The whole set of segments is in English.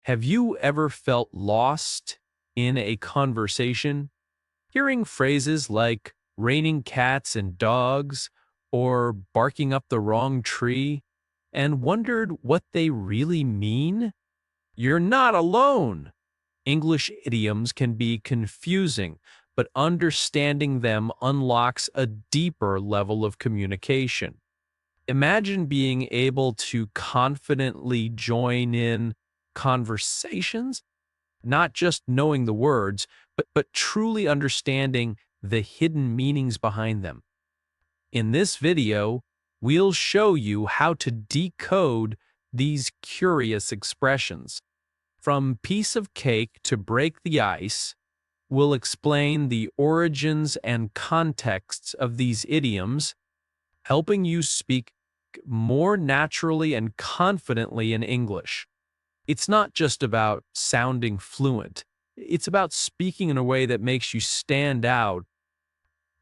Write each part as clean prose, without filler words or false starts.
Have you ever felt lost in a conversation, hearing phrases like raining cats and dogs or barking up the wrong tree, and wondered what they really mean? You're not alone. English idioms can be confusing, but understanding them unlocks a deeper level of communication. Imagine being able to confidently join in conversations, not just knowing the words, but truly understanding the hidden meanings behind them. In this video, we'll show you how to decode these curious expressions. From piece of cake to break the ice, we'll explain the origins and contexts of these idioms, helping you speak more naturally and confidently in English. It's not just about sounding fluent. It's about speaking in a way that makes you stand out,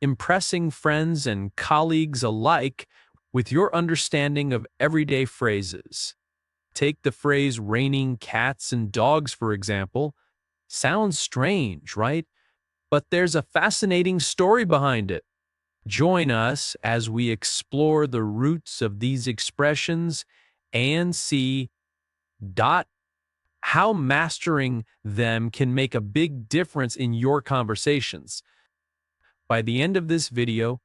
impressing friends and colleagues alike with your understanding of everyday phrases. Take the phrase raining cats and dogs, for example. Sounds strange, right? But there's a fascinating story behind it. Join us as we explore the roots of these expressions and see how mastering them can make a big difference in your conversations. By the end of this video,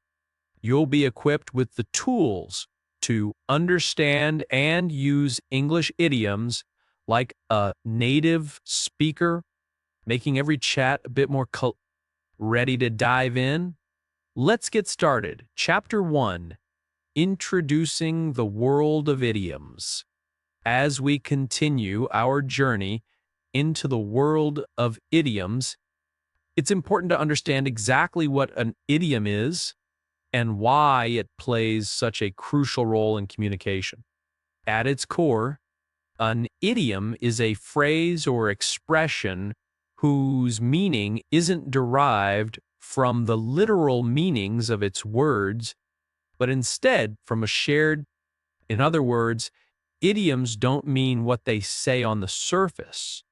you'll be equipped with the tools to understand and use English idioms like a native speaker, making every chat a bit more ready to dive in. Let's get started. Chapter 1, Introducing the World of Idioms. As we continue our journey into the world of idioms, it's important to understand exactly what an idiom is and why it plays such a crucial role in communication. At its core, an idiom is a phrase or expression whose meaning isn't derived from the literal meanings of its words, but instead from a shared, in other words, idioms don't mean what they say on the surface.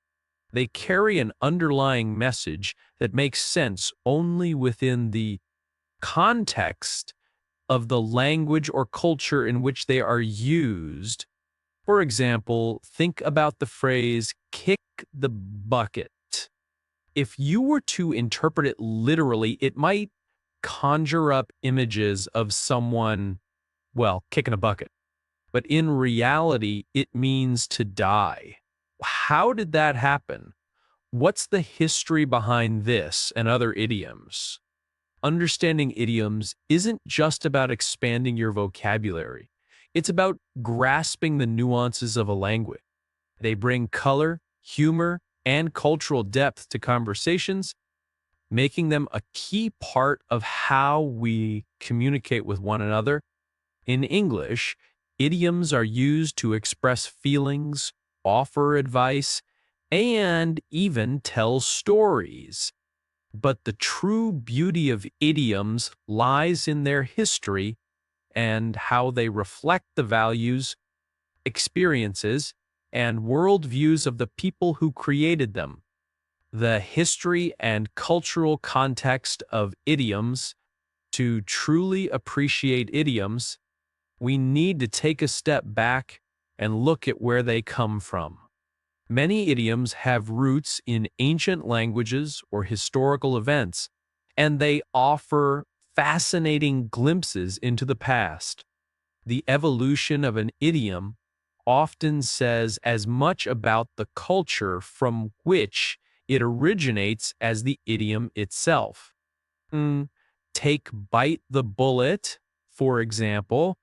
They carry an underlying message that makes sense only within the context of the language or culture in which they are used. For example, think about the phrase kick the bucket. If you were to interpret it literally, it might conjure up images of someone, well, kicking a bucket. But in reality, it means to die. How did that happen? What's the history behind this and other idioms? Understanding idioms isn't just about expanding your vocabulary. It's about grasping the nuances of a language. They bring color, humor, and cultural depth to conversations, making them a key part of how we communicate with one another. In English, idioms are used to express feelings, offer advice, and even tell stories. But the true beauty of idioms lies in their history and how they reflect the values, experiences, and worldviews of the people who created them. The history and cultural context of idioms. To truly appreciate idioms, we need to take a step back and look at where they come from. Many idioms have roots in ancient languages or historical events, and they offer fascinating glimpses into the past. The evolution of an idiom often says as much about the culture from which it originates as the idiom itself. Take bite the bullet, for example.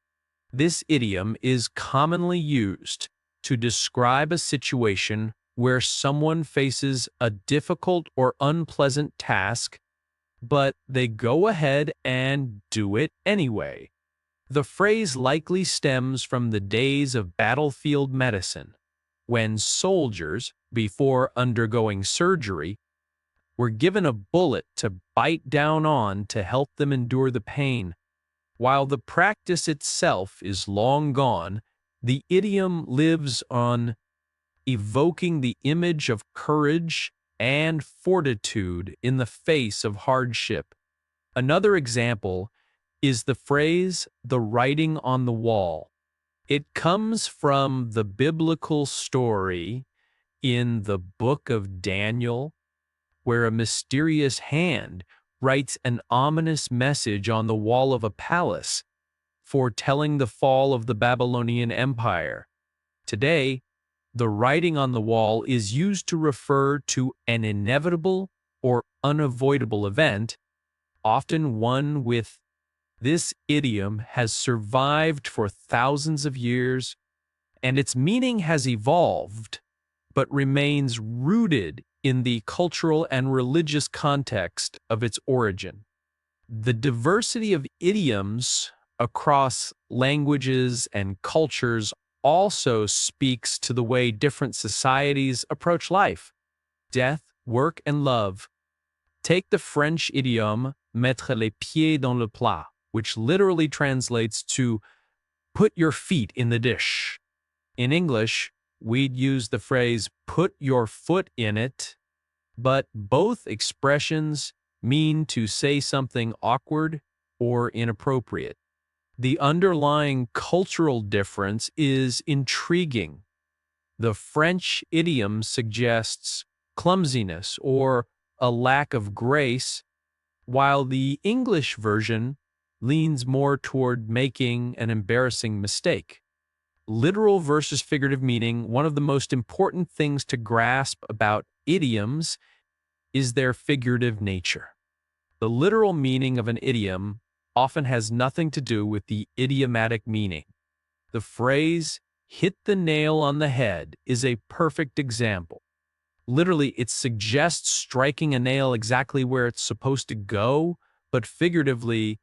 This idiom is commonly used to describe a situation where someone faces a difficult or unpleasant task, but they go ahead and do it anyway. The phrase likely stems from the days of battlefield medicine, when soldiers, before undergoing surgery, were given a bullet to bite down on to help them endure the pain. While the practice itself is long gone, the idiom lives on evoking the image of courage and fortitude in the face of hardship. Another example is the phrase, the writing on the wall. It comes from the biblical story in the book of Daniel, where a mysterious hand writes an ominous message on the wall of a palace, foretelling the fall of the Babylonian Empire. Today, the writing on the wall is used to refer to an inevitable or unavoidable event, often one with this idiom has survived for thousands of years, and its meaning has evolved, but remains rooted in the cultural and religious context of its origin. The diversity of idioms across languages and cultures also speaks to the way different societies approach life, death, work, and love. Take the French idiom mettre les pieds dans le plat, which literally translates to put your feet in the dish. In English, we'd use the phrase put your foot in it, but both expressions mean to say something awkward or inappropriate. The underlying cultural difference is intriguing. The French idiom suggests clumsiness or a lack of grace, while the English version leans more toward making an embarrassing mistake. Literal versus figurative meaning, one of the most important things to grasp about idioms is their figurative nature. The literal meaning of an idiom often has nothing to do with the idiomatic meaning. The phrase, hit the nail on the head, is a perfect example. Literally, it suggests striking a nail exactly where it's supposed to go, but figuratively,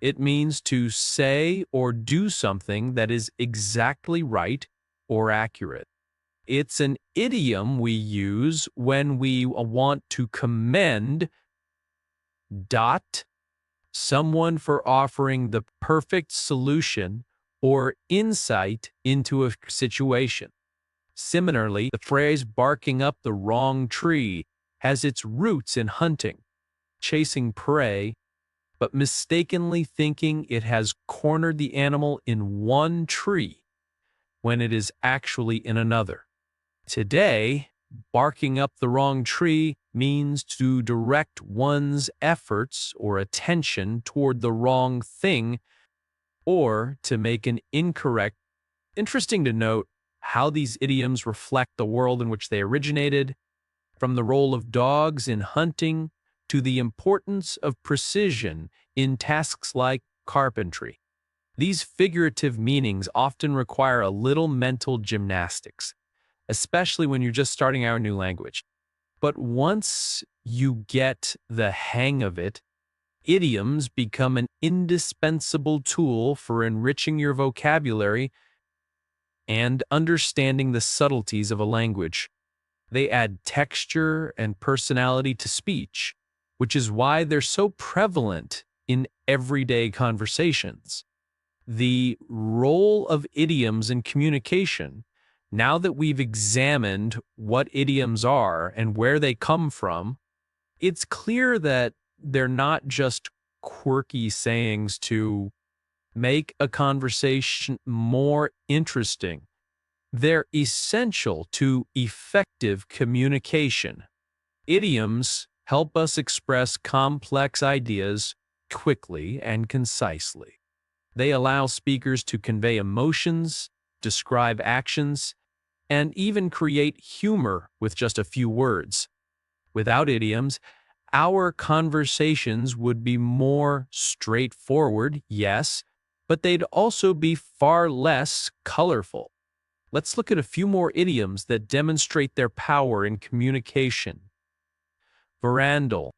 it means to say or do something that is exactly right or accurate. It's an idiom we use when we want to commend someone for offering the perfect solution or insight into a situation. Similarly, the phrase barking up the wrong tree has its roots in hunting, chasing prey, but mistakenly thinking it has cornered the animal in one tree when it is actually in another. Today, barking up the wrong tree means to direct one's efforts or attention toward the wrong thing or to make an incorrect. Interesting to note how these idioms reflect the world in which they originated, from the role of dogs in hunting to the importance of precision in tasks like carpentry. These figurative meanings often require a little mental gymnastics, especially when you're just starting out a new language. But once you get the hang of it, idioms become an indispensable tool for enriching your vocabulary and understanding the subtleties of a language. They add texture and personality to speech, which is why they're so prevalent in everyday conversations. The role of idioms in communication, now that we've examined what idioms are and where they come from, it's clear that they're not just quirky sayings to make a conversation more interesting. They're essential to effective communication. Idioms help us express complex ideas quickly and concisely. They allow speakers to convey emotions, describe actions, and even create humor with just a few words. Without idioms, our conversations would be more straightforward, yes, but they'd also be far less colorful. Let's look at a few more idioms that demonstrate their power in communication. Verandal,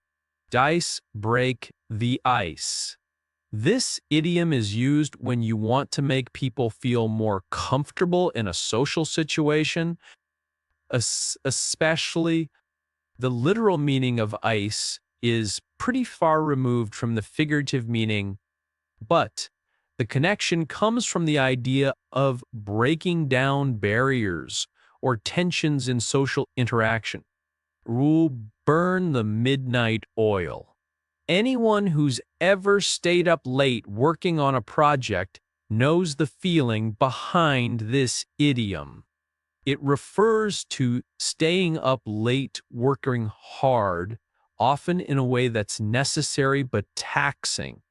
dice break the ice. This idiom is used when you want to make people feel more comfortable in a social situation, especially the literal meaning of ice is pretty far removed from the figurative meaning, but the connection comes from the idea of breaking down barriers or tensions in social interaction. Rule: burn the midnight oil. Anyone who's ever stayed up late working on a project knows the feeling behind this idiom. It refers to staying up late, working hard, often in a way that's necessary but taxing.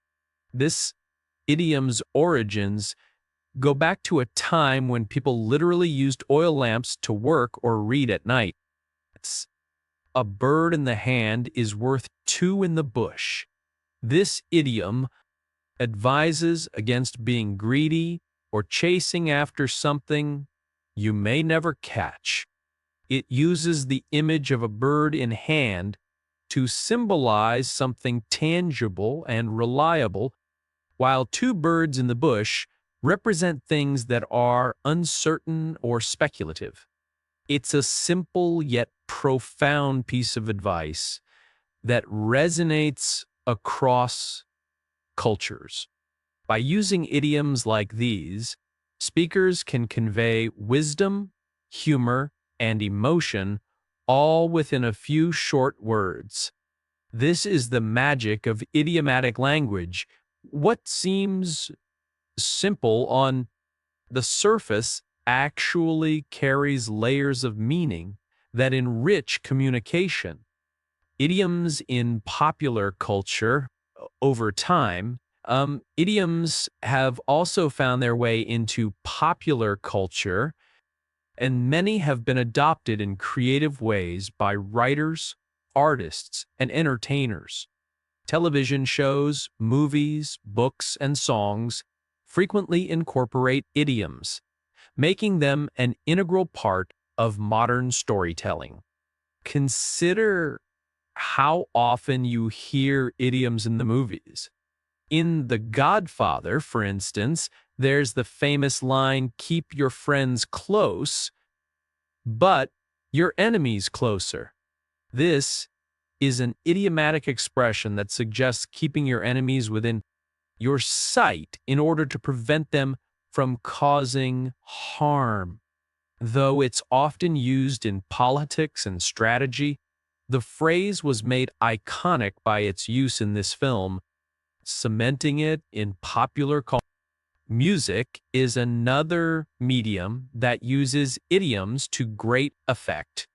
This idiom's origins go back to a time when people literally used oil lamps to work or read at night. A bird in the hand is worth two in the bush. This idiom advises against being greedy or chasing after something you may never catch. It uses the image of a bird in hand to symbolize something tangible and reliable, while two birds in the bush represent things that are uncertain or speculative. It's a simple yet profound piece of advice that resonates across cultures. By using idioms like these, speakers can convey wisdom, humor, and emotion all within a few short words. This is the magic of idiomatic language. What seems simple on the surface actually carries layers of meaning that enrich communication. Idioms in popular culture over time, idioms have also found their way into popular culture, and many have been adopted in creative ways by writers, artists, and entertainers. Television shows, movies, books, and songs frequently incorporate idioms, making them an integral part of modern storytelling. Consider how often you hear idioms in the movies. In The Godfather, for instance, there's the famous line, "Keep your friends close, but your enemies closer." This is an idiomatic expression that suggests keeping your enemies within your sight in order to prevent them from causing harm. Though it's often used in politics and strategy, the phrase was made iconic by its use in this film, cementing it in popular culture. Music is another medium that uses idioms to great effect.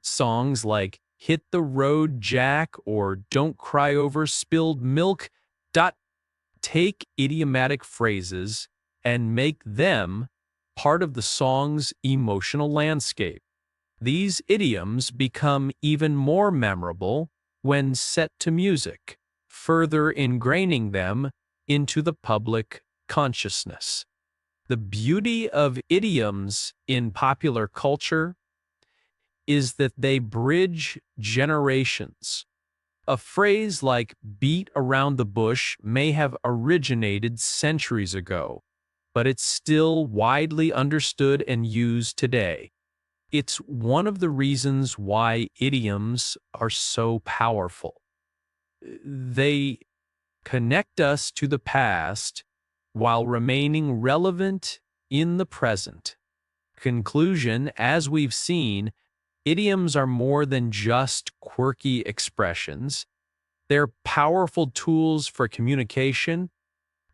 Songs like "Hit the Road, Jack" or "Don't Cry Over Spilled Milk" take idiomatic phrases and make them part of the song's emotional landscape. These idioms become even more memorable when set to music, further ingraining them into the public consciousness. The beauty of idioms in popular culture is that they bridge generations. A phrase like "beat around the bush" may have originated centuries ago, but it's still widely understood and used today. It's one of the reasons why idioms are so powerful. They connect us to the past while remaining relevant in the present. Conclusion: as we've seen, idioms are more than just quirky expressions. They're powerful tools for communication,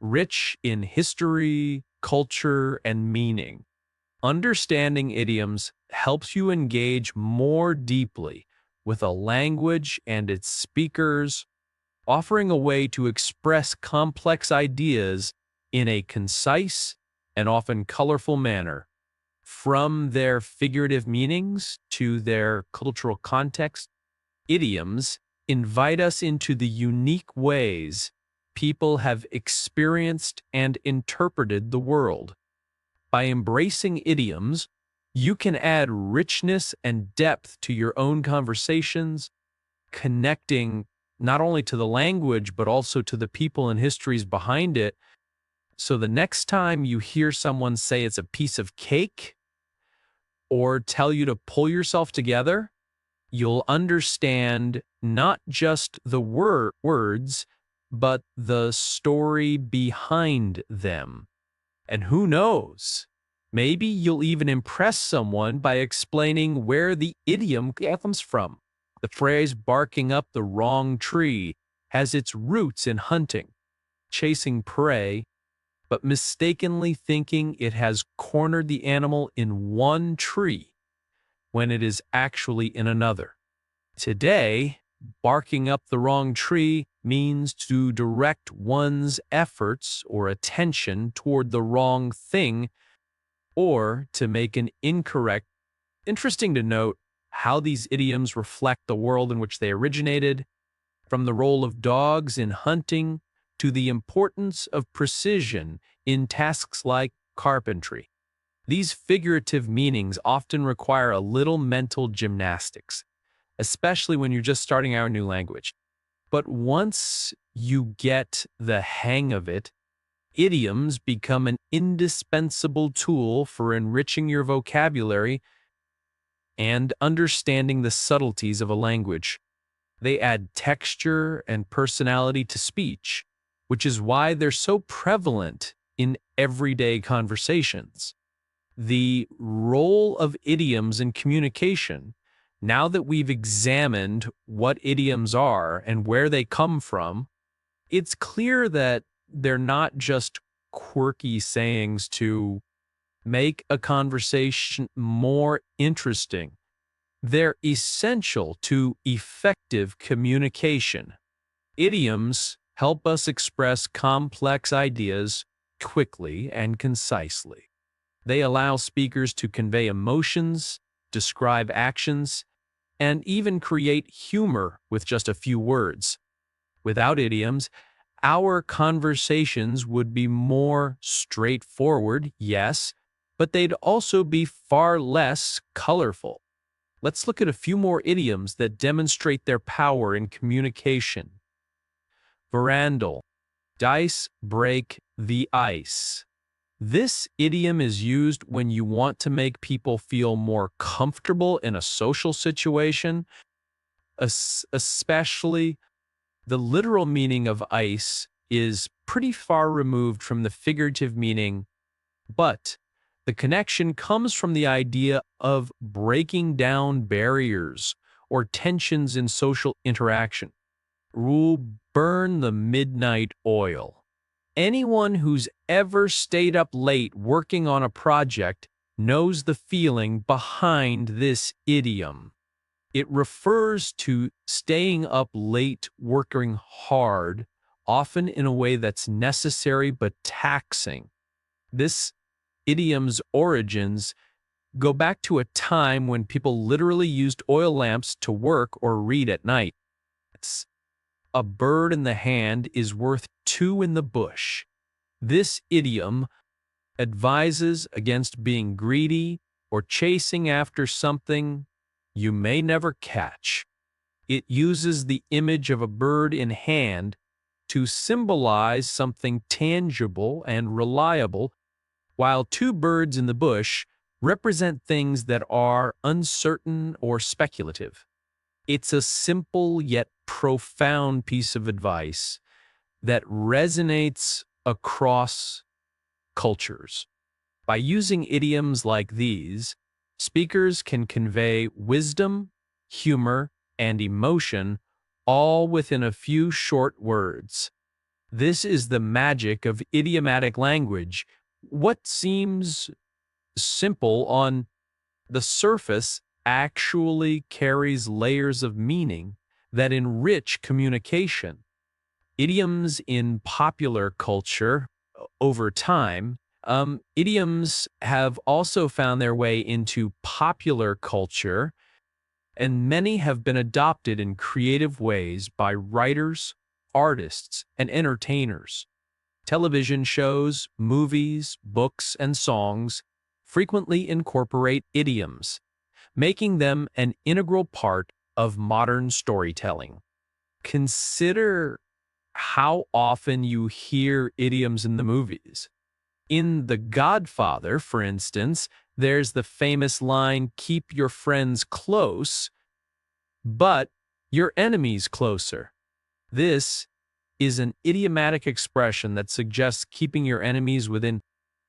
rich in history, culture, and meaning. Understanding idioms helps you engage more deeply with a language and its speakers, offering a way to express complex ideas in a concise and often colorful manner. From their figurative meanings to their cultural context, idioms invite us into the unique ways people have experienced and interpreted the world. By embracing idioms, you can add richness and depth to your own conversations, connecting not only to the language but also to the people and histories behind it. So the next time you hear someone say it's a piece of cake or tell you to pull yourself together, you'll understand not just the words, but the story behind them. And who knows, Maybe you'll even impress someone by explaining where the idiom comes from. The phrase barking up the wrong tree has its roots in hunting, chasing prey, but mistakenly thinking it has cornered the animal in one tree when it is actually in another. Today, barking up the wrong tree means to direct one's efforts or attention toward the wrong thing or to make an incorrect. Interesting to note how these idioms reflect the world in which they originated, from the role of dogs in hunting to the importance of precision in tasks like carpentry. These figurative meanings often require a little mental gymnastics, especially when you're just starting out a new language. But once you get the hang of it, idioms become an indispensable tool for enriching your vocabulary and understanding the subtleties of a language. They add texture and personality to speech, which is why they're so prevalent in everyday conversations. The role of idioms in communication, now that we've examined what idioms are and where they come from, it's clear that they're not just quirky sayings to make a conversation more interesting. They're essential to effective communication. Idioms help us express complex ideas quickly and concisely. They allow speakers to convey emotions, describe actions, and even create humor with just a few words. Without idioms, our conversations would be more straightforward, yes, but they'd also be far less colorful. Let's look at a few more idioms that demonstrate their power in communication. Verandal, dice break the ice. This idiom is used when you want to make people feel more comfortable in a social situation, especially. The literal meaning of ice is pretty far removed from the figurative meaning, but the connection comes from the idea of breaking down barriers or tensions in social interaction. Rule: burn the midnight oil. Anyone who's ever stayed up late working on a project knows the feeling behind this idiom. It refers to staying up late, working hard, often in a way that's necessary but taxing. This idiom's origins go back to a time when people literally used oil lamps to work or read at night. A bird in the hand is worth two in the bush. This idiom advises against being greedy or chasing after something you may never catch. It uses the image of a bird in hand to symbolize something tangible and reliable, while two birds in the bush represent things that are uncertain or speculative. It's a simple yet profound piece of advice that resonates across cultures. By using idioms like these, speakers can convey wisdom, humor, and emotion all within a few short words. This is the magic of idiomatic language. What seems simple on the surface actually carries layers of meaning that enrich communication. Idioms in popular culture over time, idioms have also found their way into popular culture, and many have been adopted in creative ways by writers, artists, and entertainers. Television shows, movies, books, and songs frequently incorporate idioms, making them an integral part of modern storytelling. Consider how often you hear idioms in the movies. In The Godfather, for instance, there's the famous line, "Keep your friends close, but your enemies closer." This is an idiomatic expression that suggests keeping your enemies within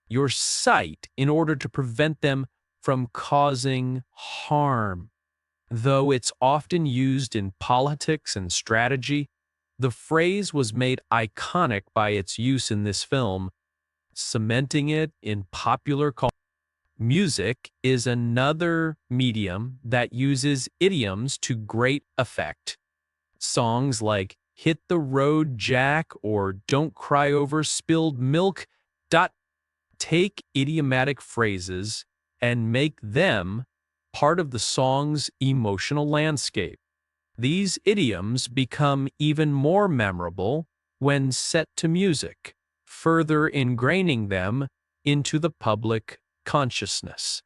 your sight in order to prevent them from causing harm. Though it's often used in politics and strategy, the phrase was made iconic by its use in this film, cementing it in popular culture. Music is another medium that uses idioms to great effect. Songs like Hit the Road Jack or Don't Cry Over Spilled Milk take idiomatic phrases and make them part of the song's emotional landscape. These idioms become even more memorable when set to music, further ingraining them into the public consciousness.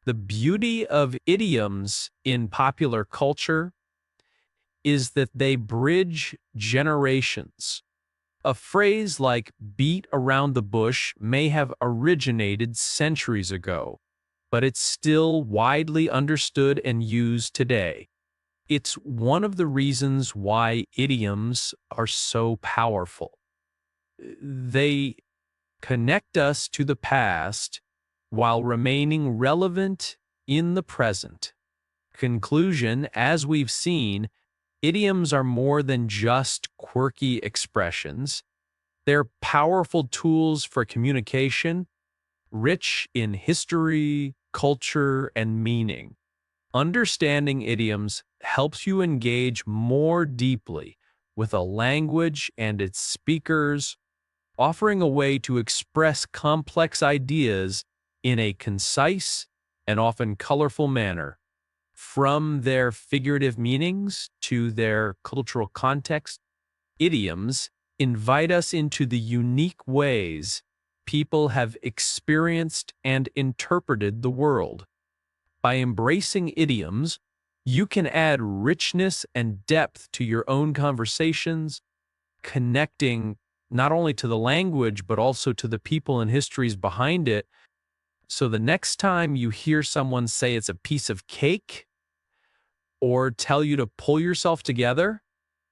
The beauty of idioms in popular culture is that they bridge generations. A phrase like beat around the bush may have originated centuries ago, but it's still widely understood and used today. It's one of the reasons why idioms are so powerful. They connect us to the past while remaining relevant in the present. Conclusion, as we've seen, idioms are more than just quirky expressions. They're powerful tools for communication, rich in history, culture, and meaning. Understanding idioms helps you engage more deeply with a language and its speakers, offering a way to express complex ideas in a concise and often colorful manner. From their figurative meanings to their cultural context, idioms invite us into the unique ways people have experienced and interpreted the world. By embracing idioms, you can add richness and depth to your own conversations, connecting not only to the language, but also to the people and histories behind it. So the next time you hear someone say it's a piece of cake or tell you to pull yourself together,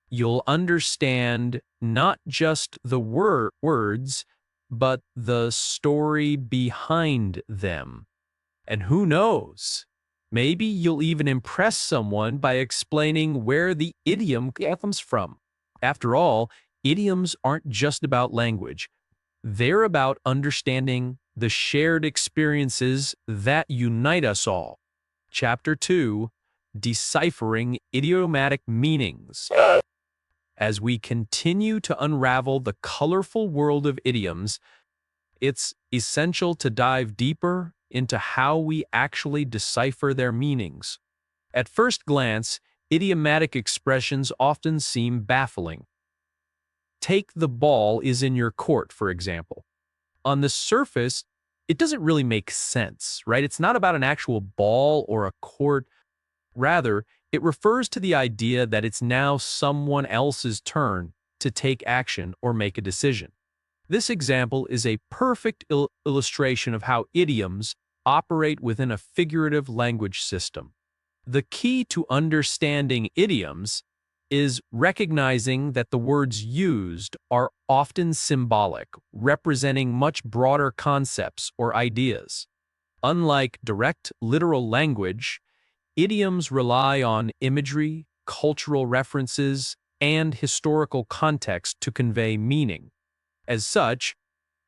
you'll understand not just the words, but the story behind them. And who knows, maybe you'll even impress someone by explaining where the idiom comes from. After all, idioms aren't just about language. They're about understanding the shared experiences that unite us all. Chapter 2, Deciphering Idiomatic Meanings. As we continue to unravel the colorful world of idioms, it's essential to dive deeper into how we actually decipher their meanings. At first glance, idiomatic expressions often seem baffling. Take "the ball is in your court," for example. On the surface, it doesn't really make sense, right? It's not about an actual ball or a court. Rather, it refers to the idea that it's now someone else's turn to take action or make a decision. This example is a perfect illustration of how idioms operate within a figurative language system. The key to understanding idioms is recognizing that the words used are often symbolic, representing much broader concepts or ideas. Unlike direct, literal language, idioms rely on imagery, cultural references, and historical context to convey meaning. As such,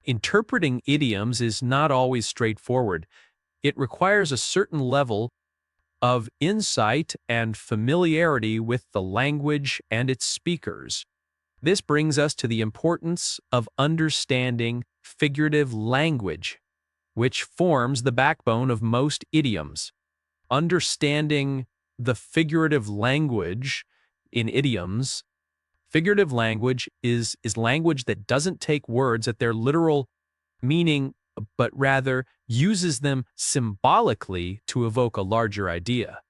interpreting idioms is not always straightforward. It requires a certain level of insight and familiarity with the language and its speakers. This brings us to the importance of understanding figurative language, which forms the backbone of most idioms. Understanding the figurative language in idioms, figurative language is language that doesn't take words at their literal meaning, but rather uses them symbolically to evoke a larger idea.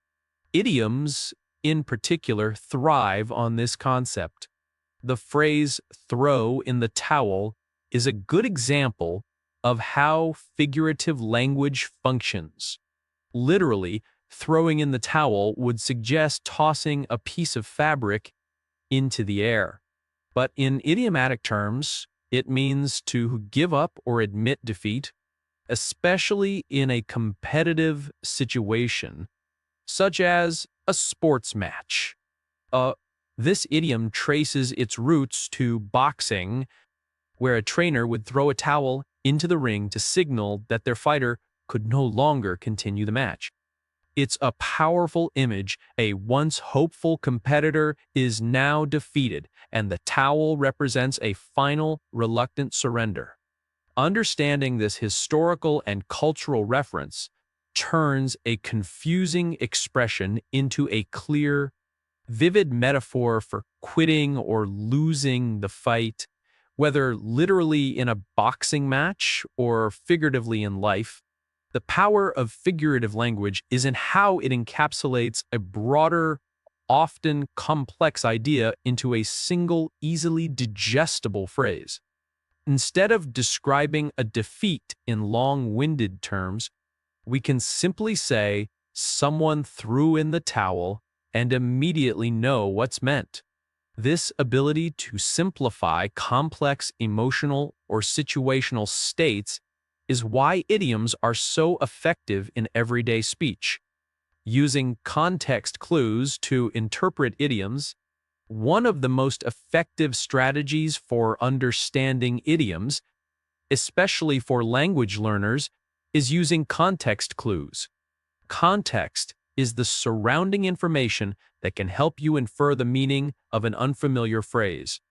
Idioms, in particular, thrive on this concept. The phrase "throw in the towel" is a good example of how figurative language functions. Literally, throwing in the towel would suggest tossing a piece of fabric into the air. But in idiomatic terms, it means to give up or admit defeat, especially in a competitive situation, such as a sports match. Uh, this idiom traces its roots to boxing, where a trainer would throw a towel into the ring to signal that their fighter could no longer continue the match. It's a powerful image. A once hopeful competitor is now defeated, and the towel represents a final, reluctant surrender. Understanding this historical and cultural reference turns a confusing expression into a clear, vivid metaphor for quitting or losing the fight, whether literally in a boxing match or figuratively in life. The power of figurative language is in how it encapsulates a broader, often complex idea into a single, easily digestible phrase. Instead of describing a defeat in long-winded terms, we can simply say, someone threw in the towel, and immediately know what's meant. This ability to simplify complex emotional or situational states is why idioms are so effective in everyday speech. Using context clues to interpret idioms, one of the most effective strategies for understanding idioms, especially for language learners, is using context clues. Context is the surrounding information that can help you infer the meaning of an unfamiliar phrase.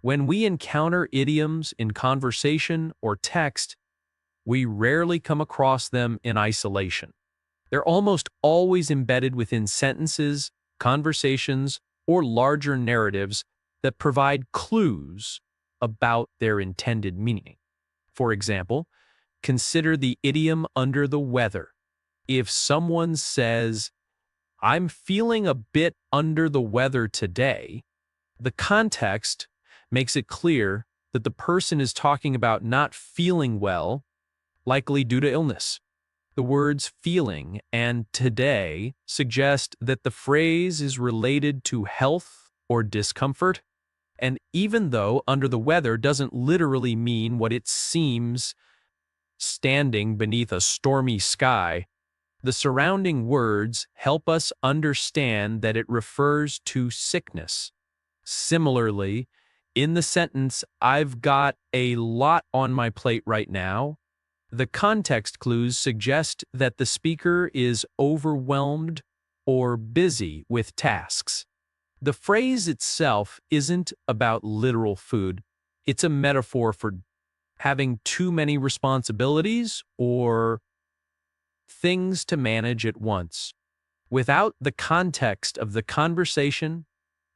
When we encounter idioms in conversation or text, we rarely come across them in isolation. They're almost always embedded within sentences, conversations, or larger narratives that provide clues about their intended meaning. For example, consider the idiom under the weather. If someone says, "I'm feeling a bit under the weather today," the context makes it clear that the person is talking about not feeling well, likely due to illness. The words feeling and today suggest that the phrase is related to health or discomfort, and even though under the weather doesn't literally mean what it seems, standing beneath a stormy sky, the surrounding words help us understand that it refers to sickness. Similarly, in the sentence, "I've got a lot on my plate right now," the context clues suggest that the speaker is overwhelmed or busy with tasks. The phrase itself isn't about literal food. It's a metaphor for having too many responsibilities or things to manage at once. Without the context of the conversation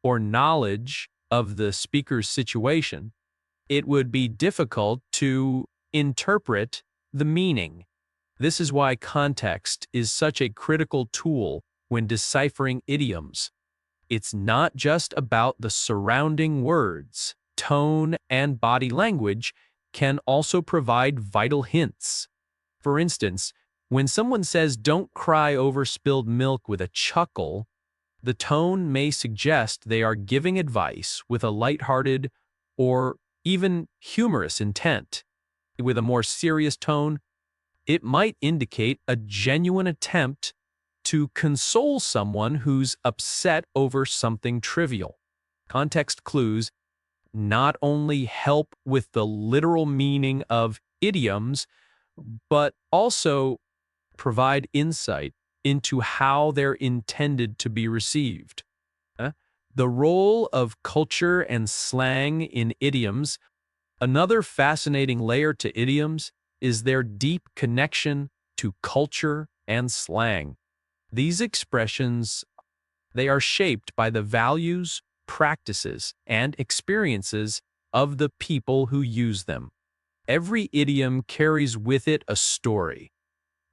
or knowledge of the speaker's situation, it would be difficult to interpret the meaning. This is why context is such a critical tool when deciphering idioms. It's not just about the surrounding words. Tone and body language can also provide vital hints. For instance, when someone says, "Don't cry over spilled milk," with a chuckle, the tone may suggest they are giving advice with a lighthearted or even humorous intent. With a more serious tone, it might indicate a genuine attempt to console someone who's upset over something trivial. Context clues not only help with the literal meaning of idioms, but also provide insight into how they're intended to be received. The role of culture and slang in idioms. Another fascinating layer to idioms is their deep connection to culture and slang. These expressions, they are shaped by the values, practices, and experiences of the people who use them. Every idiom carries with it a story,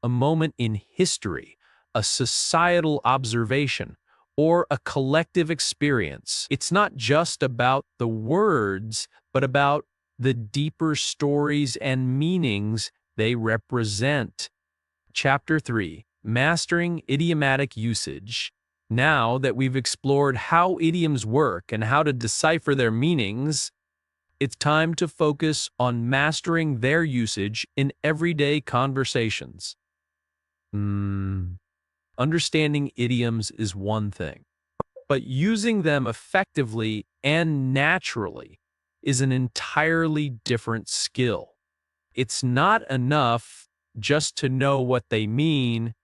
a moment in history, a societal observation, or a collective experience. It's not just about the words, but about the deeper stories and meanings they represent. Chapter 3. Mastering Idiomatic Usage. Now that we've explored how idioms work and how to decipher their meanings, It's time to focus on mastering their usage in everyday conversations. Understanding idioms is one thing, but using them effectively and naturally is an entirely different skill. It's not enough just to know what they mean.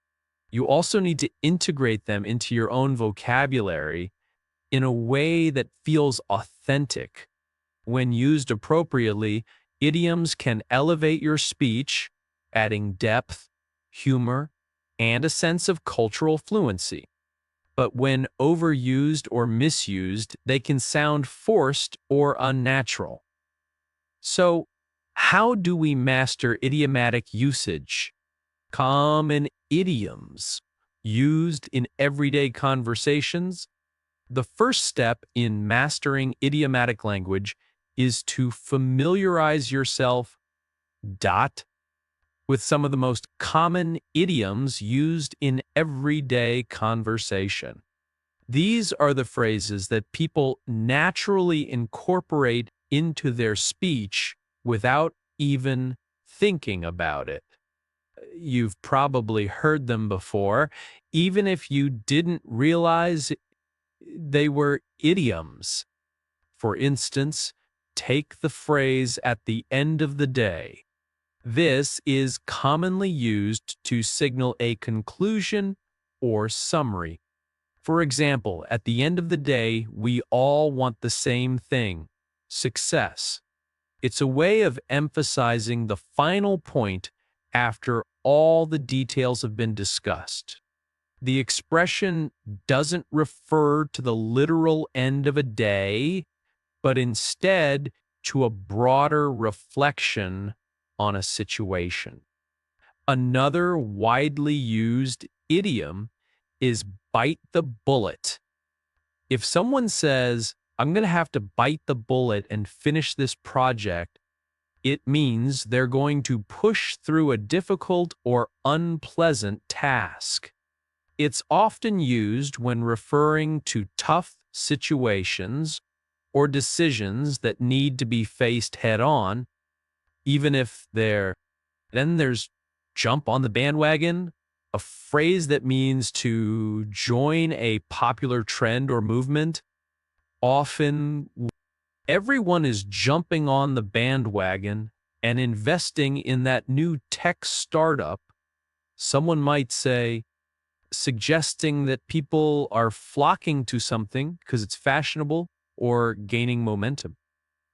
You also need to integrate them into your own vocabulary in a way that feels authentic. When used appropriately, idioms can elevate your speech, adding depth, humor, and a sense of cultural fluency. But when overused or misused, they can sound forced or unnatural. So, how do we master idiomatic usage? Common idioms used in everyday conversations. The first step in mastering idiomatic language is to familiarize yourself dot with some of the most common idioms used in everyday conversation. These are the phrases that people naturally incorporate into their speech without even thinking about it. You've probably heard them before, even if you didn't realize they were idioms. For instance, take the phrase "at the end of the day." This is commonly used to signal a conclusion or summary. For example, at the end of the day, we all want the same thing: success. It's a way of emphasizing the final point after all the details have been discussed. The expression doesn't refer to the literal end of a day, but instead to a broader reflection on a situation. Another widely used idiom is "bite the bullet." If someone says, "I'm going to have to bite the bullet and finish this project," it means they're going to push through a difficult or unpleasant task. It's often used when referring to tough situations or decisions that need to be faced head on, even if they're. Then there's "jump on the bandwagon," a phrase that means to join a popular trend or movement. Often, everyone is jumping on the bandwagon and investing in that new tech startup. Someone might say, suggesting that people are flocking to something because it's fashionable or gaining momentum.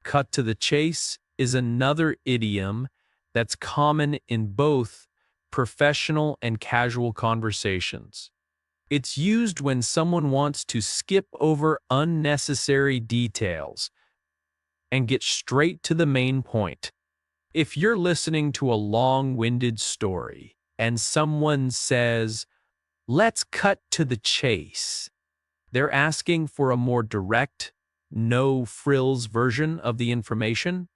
"Cut to the chase" is another idiom that's common in both professional and casual conversations. It's used when someone wants to skip over unnecessary details and get straight to the main point. If you're listening to a long-winded story and someone says, "let's cut to the chase," they're asking for a more direct, no-frills version of the information.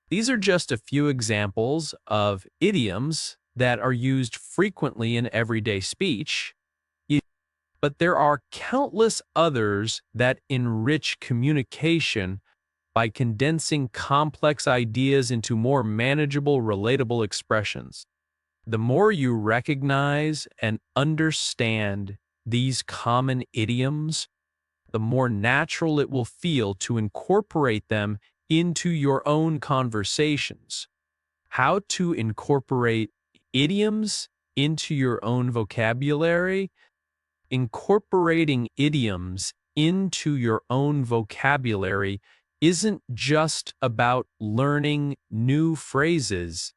These are just a few examples of idioms that are used frequently in everyday speech, but there are countless others that enrich communication by condensing complex ideas into more manageable, relatable expressions. The more you recognize and understand these common idioms, the more natural it will feel to incorporate them into your own conversations. How to incorporate idioms into your own vocabulary? Incorporating idioms into your own vocabulary isn't just about learning new phrases.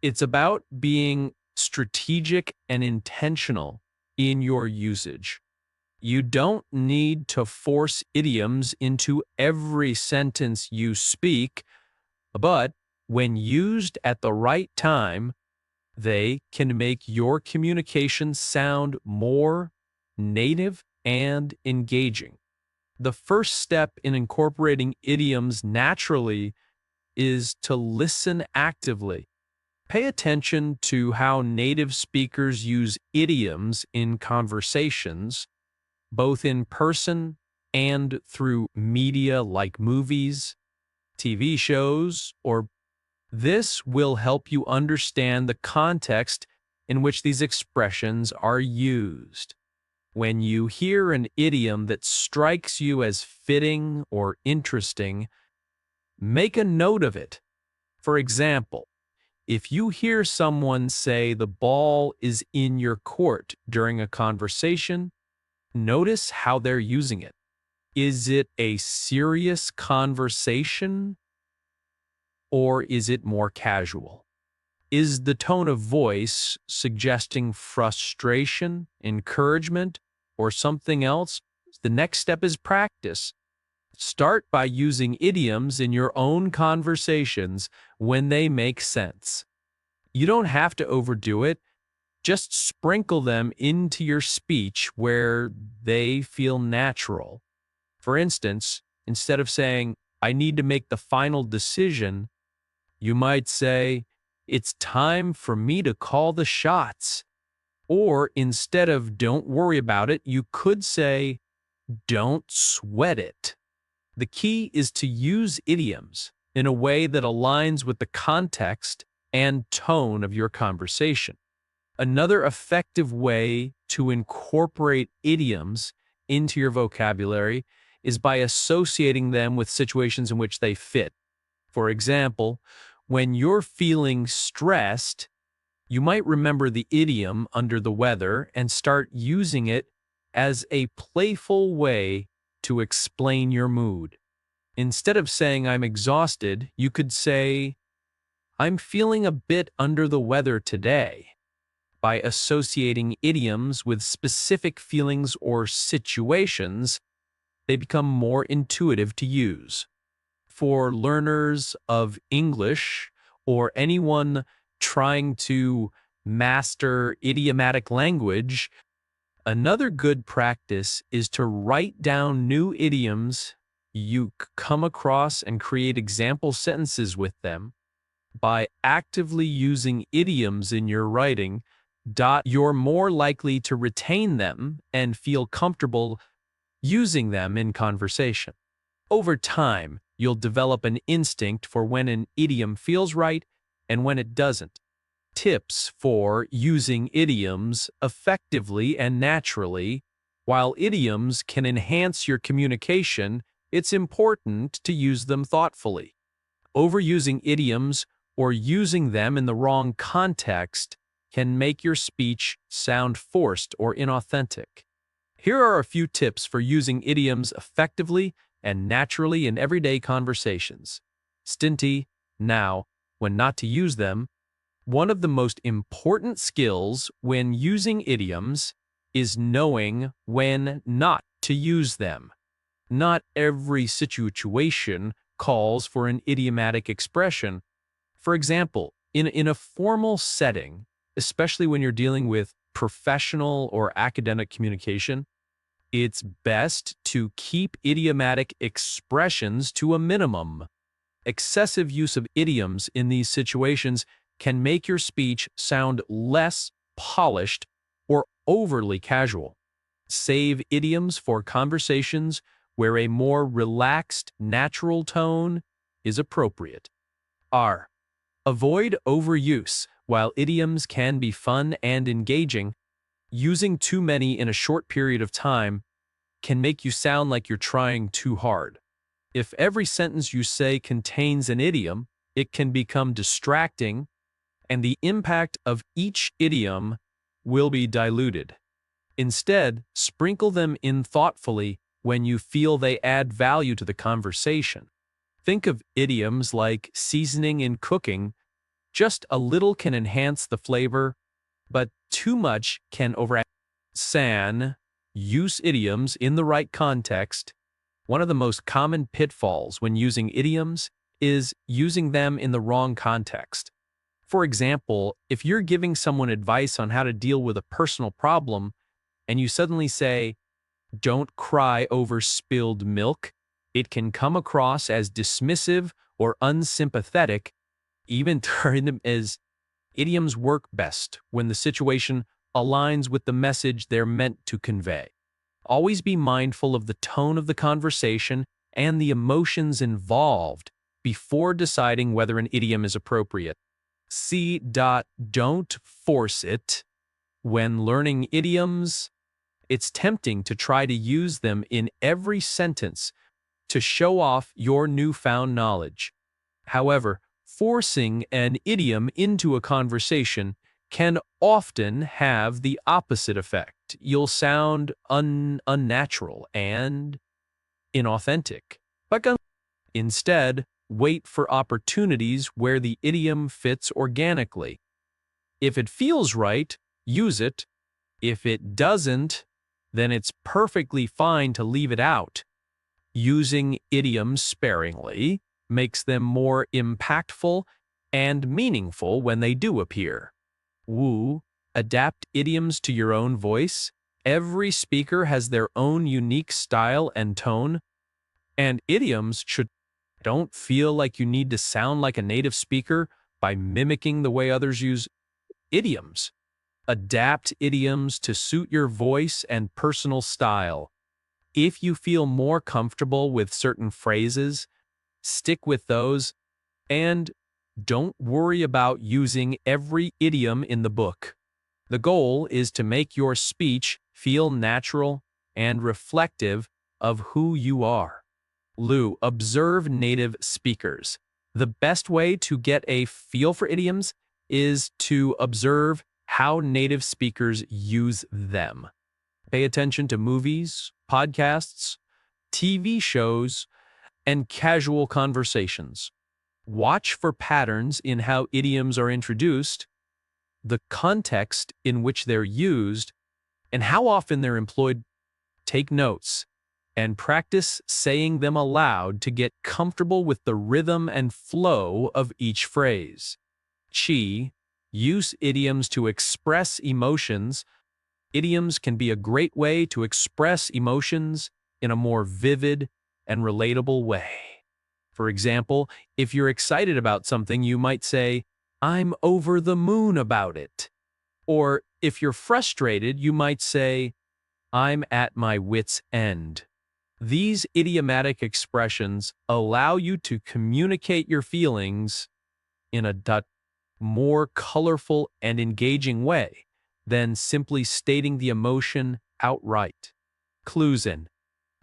It's about being strategic and intentional in your usage. You don't need to force idioms into every sentence you speak, but when used at the right time, they can make your communication sound more native and engaging. The first step in incorporating idioms naturally is to listen actively. Pay attention to how native speakers use idioms in conversations, both in person and through media like movies, TV shows, or this will help you understand the context in which these expressions are used. When you hear an idiom that strikes you as fitting or interesting, make a note of it. For example, if you hear someone say the ball is in your court during a conversation, notice how they're using it. Is it a serious conversation or is it more casual? Is the tone of voice suggesting frustration, encouragement, or something else? The next step is practice. Start by using idioms in your own conversations when they make sense. You don't have to overdo it. Just sprinkle them into your speech where they feel natural. For instance, instead of saying, "I need to make the final decision," you might say, "It's time for me to call the shots." Or instead of "don't worry about it," you could say, "don't sweat it." The key is to use idioms in a way that aligns with the context and tone of your conversation. Another effective way to incorporate idioms into your vocabulary is by associating them with situations in which they fit. For example, when you're feeling stressed, you might remember the idiom "under the weather" and start using it as a playful way to explain your mood. Instead of saying "I'm exhausted," you could say, "I'm feeling a bit under the weather today." By associating idioms with specific feelings or situations, they become more intuitive to use. For learners of English or anyone trying to master idiomatic language, another good practice is to write down new idioms you come across and create example sentences with them. By actively using idioms in your writing, you're more likely to retain them and feel comfortable using them in conversation. Over time, you'll develop an instinct for when an idiom feels right and when it doesn't. Tips for using idioms effectively and naturally. While idioms can enhance your communication, it's important to use them thoughtfully. Overusing idioms or using them in the wrong context can make your speech sound forced or inauthentic. Here are a few tips for using idioms effectively and naturally in everyday conversations. Stinty, now, when not to use them. One of the most important skills when using idioms is knowing when not to use them. Not every situation calls for an idiomatic expression. For example, in a formal setting, especially when you're dealing with professional or academic communication, it's best to keep idiomatic expressions to a minimum. Excessive use of idioms in these situations can make your speech sound less polished or overly casual. Save idioms for conversations where a more relaxed, natural tone is appropriate. R. Avoid overuse. While idioms can be fun and engaging, using too many in a short period of time can make you sound like you're trying too hard. If every sentence you say contains an idiom, it can become distracting, and the impact of each idiom will be diluted. Instead, sprinkle them in thoughtfully when you feel they add value to the conversation. Think of idioms like seasoning in cooking. Just a little can enhance the flavor, but too much can overadd. Use idioms in the right context. One of the most common pitfalls when using idioms is using them in the wrong context. For example, if you're giving someone advice on how to deal with a personal problem and you suddenly say, "Don't cry over spilled milk," it can come across as dismissive or unsympathetic. Even turn them as idioms work best when the situation aligns with the message they're meant to convey. Always be mindful of the tone of the conversation and the emotions involved. before deciding whether an idiom is appropriate. C. Don't force it. When learning idioms, it's tempting to try to use them in every sentence to show off your newfound knowledge. However, forcing an idiom into a conversation can often have the opposite effect. You'll sound unnatural and inauthentic. Instead, wait for opportunities where the idiom fits organically. If it feels right, use it. If it doesn't, then it's perfectly fine to leave it out. Using idioms sparingly makes them more impactful and meaningful when they do appear. Adapt idioms to your own voice. Every speaker has their own unique style and tone, and idioms don't feel like you need to sound like a native speaker by mimicking the way others use idioms. Adapt idioms to suit your voice and personal style. If you feel more comfortable with certain phrases, stick with those, and don't worry about using every idiom in the book. The goal is to make your speech feel natural and reflective of who you are. Observe native speakers. The best way to get a feel for idioms is to observe how native speakers use them. Pay attention to movies, podcasts, TV shows, and casual conversations. Watch for patterns in how idioms are introduced, the context in which they're used, and how often they're employed. Take notes and practice saying them aloud to get comfortable with the rhythm and flow of each phrase. Use idioms to express emotions. Idioms can be a great way to express emotions in a more vivid and relatable way. For example, if you're excited about something, you might say, "I'm over the moon about it." Or if you're frustrated, you might say, "I'm at my wit's end." These idiomatic expressions allow you to communicate your feelings in a more colorful and engaging way than simply stating the emotion outright. Clues in.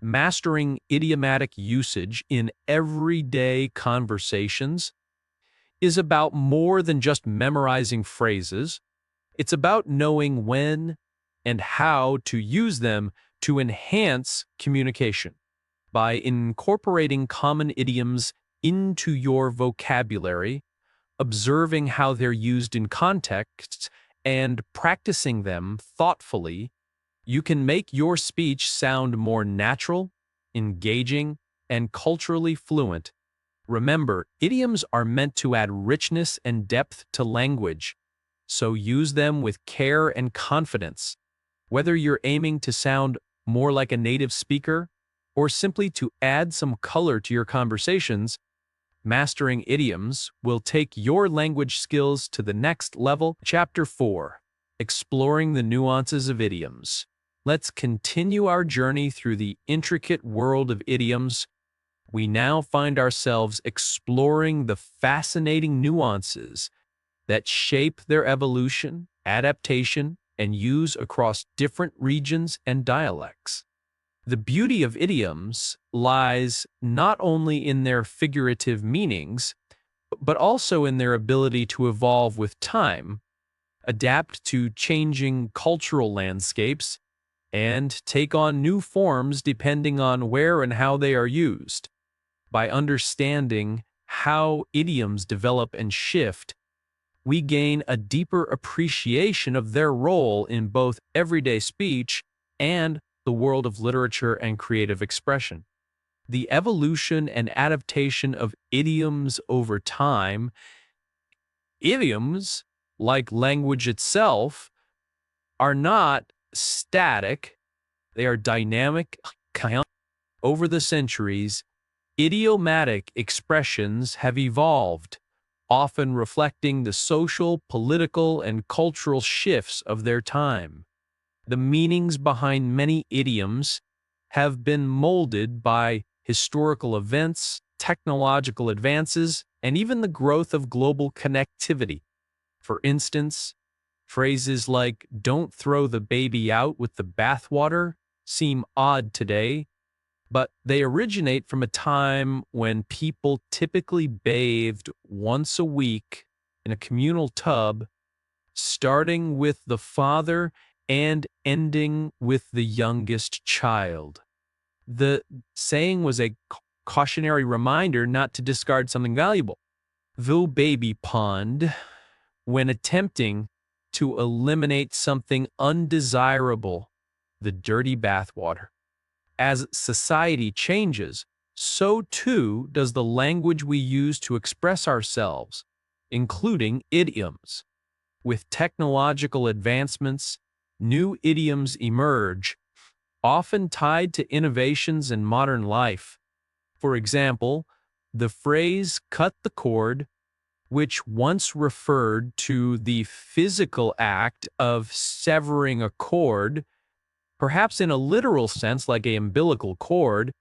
Mastering idiomatic usage in everyday conversations is about more than just memorizing phrases. It's about knowing when and how to use them to enhance communication. By incorporating common idioms into your vocabulary, observing how they're used in contexts, and practicing them thoughtfully, you can make your speech sound more natural, engaging, and culturally fluent. Remember, idioms are meant to add richness and depth to language, so use them with care and confidence. Whether you're aiming to sound more like a native speaker or simply to add some color to your conversations, mastering idioms will take your language skills to the next level. Chapter 4. Exploring the nuances of idioms. Let's continue our journey through the intricate world of idioms. We now find ourselves exploring the fascinating nuances that shape their evolution, adaptation, and use across different regions and dialects. The beauty of idioms lies not only in their figurative meanings, but also in their ability to evolve with time, adapt to changing cultural landscapes, and take on new forms depending on where and how they are used. By understanding how idioms develop and shift, we gain a deeper appreciation of their role in both everyday speech and the world of literature and creative expression. The evolution and adaptation of idioms over time. Idioms, like language itself, are not static. They are dynamic. Over the centuries, idiomatic expressions have evolved, often reflecting the social, political, and cultural shifts of their time. The meanings behind many idioms have been molded by historical events, technological advances, and even the growth of global connectivity. For instance, phrases like "don't throw the baby out with the bathwater" seem odd today, but they originate from a time when people typically bathed once a week in a communal tub, starting with the father and ending with the youngest child. The saying was a cautionary reminder not to discard something valuable. The baby pond, when attempting to eliminate something undesirable, the dirty bathwater. As society changes, so too does the language we use to express ourselves, including idioms. With technological advancements, new idioms emerge, often tied to innovations in modern life. For example, the phrase "cut the cord," which once referred to the physical act of severing a cord, perhaps in a literal sense like an umbilical cord,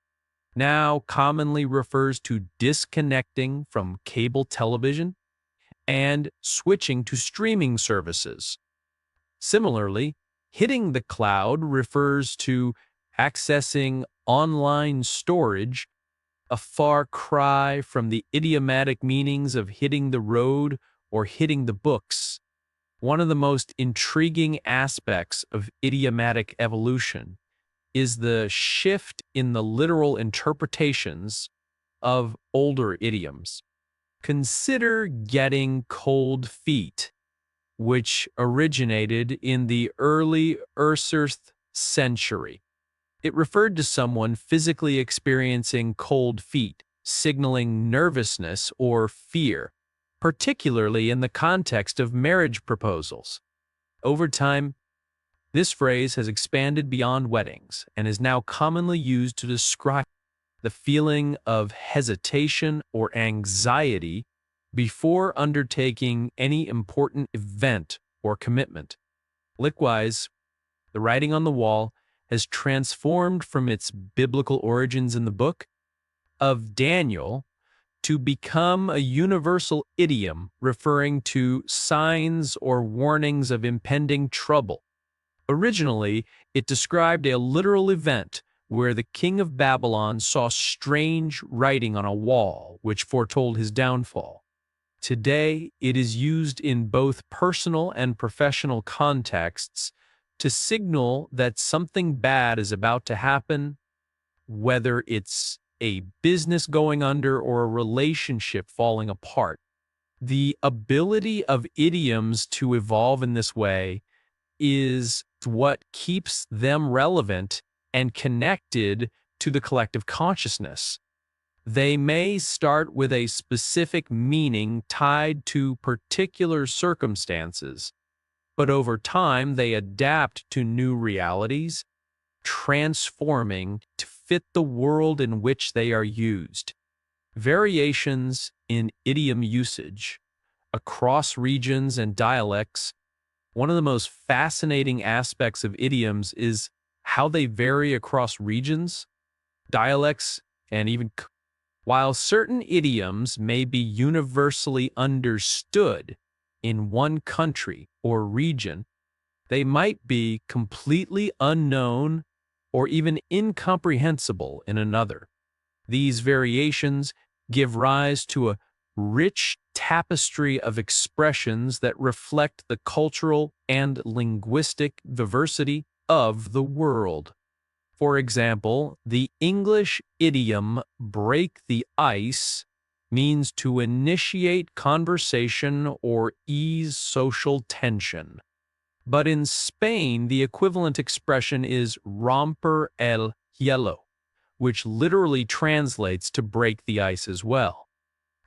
now commonly refers to disconnecting from cable television and switching to streaming services. Similarly, hitting the cloud refers to accessing online storage, a far cry from the idiomatic meanings of hitting the road or hitting the books. One of the most intriguing aspects of idiomatic evolution is the shift in the literal interpretations of older idioms. Consider getting cold feet, which originated in the early Ursurth century. It referred to someone physically experiencing cold feet, signaling nervousness or fear, particularly in the context of marriage proposals. Over time, this phrase has expanded beyond weddings and is now commonly used to describe the feeling of hesitation or anxiety before undertaking any important event or commitment. Likewise, the writing on the wall has transformed from its biblical origins in the book of Daniel to become a universal idiom referring to signs or warnings of impending trouble. Originally, it described a literal event where the king of Babylon saw strange writing on a wall, which foretold his downfall. Today, it is used in both personal and professional contexts to signal that something bad is about to happen, whether it's a business going under or a relationship falling apart. The ability of idioms to evolve in this way is what keeps them relevant and connected to the collective consciousness. They may start with a specific meaning tied to particular circumstances, but over time they adapt to new realities, transforming to fit the world in which they are used. Variations in idiom usage across regions and dialects. One of the most fascinating aspects of idioms is how they vary across regions, dialects, and even while certain idioms may be universally understood in one country or region, they might be completely unknown or even incomprehensible in another. These variations give rise to a rich tapestry of expressions that reflect the cultural and linguistic diversity of the world. For example, the English idiom "break the ice" means to initiate conversation or ease social tension. But in Spain, the equivalent expression is "romper el hielo," which literally translates to break the ice as well.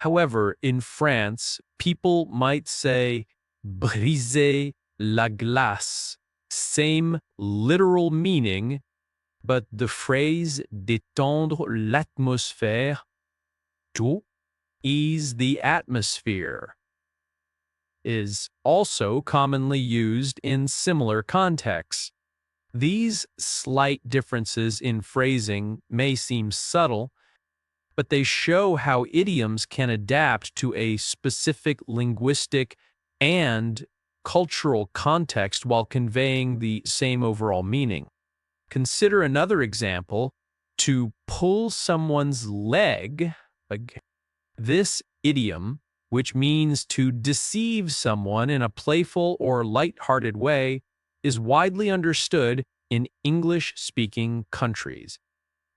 However, in France, people might say briser la glace, same literal meaning, but the phrase détendre l'atmosphère, to ease the atmosphere, is also commonly used in similar contexts. These slight differences in phrasing may seem subtle, but they show how idioms can adapt to a specific linguistic and cultural context while conveying the same overall meaning. Consider another example: to pull someone's leg. This idiom, which means to deceive someone in a playful or light-hearted way, is widely understood in English-speaking countries.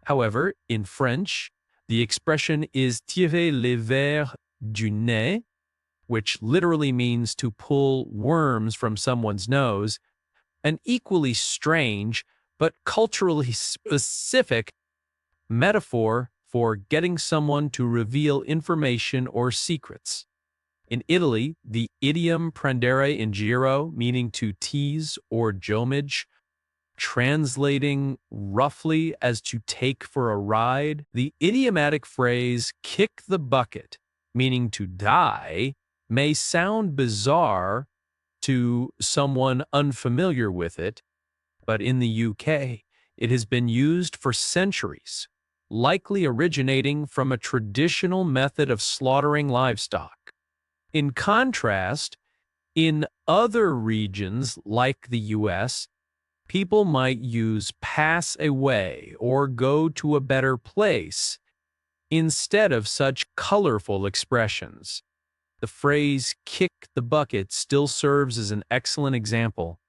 However, in French, the expression is tirer les vers du nez, which literally means to pull worms from someone's nose, an equally strange but culturally specific metaphor for getting someone to reveal information or secrets. In Italy, the idiom prendere in giro, meaning to tease or jomage, translating roughly as to take for a ride. The idiomatic phrase kick the bucket, meaning to die, may sound bizarre to someone unfamiliar with it, but in the UK, it has been used for centuries, likely originating from a traditional method of slaughtering livestock. In contrast, in other regions like the US, people might use pass away or go to a better place instead of such colorful expressions. The phrase kick the bucket still serves as an excellent example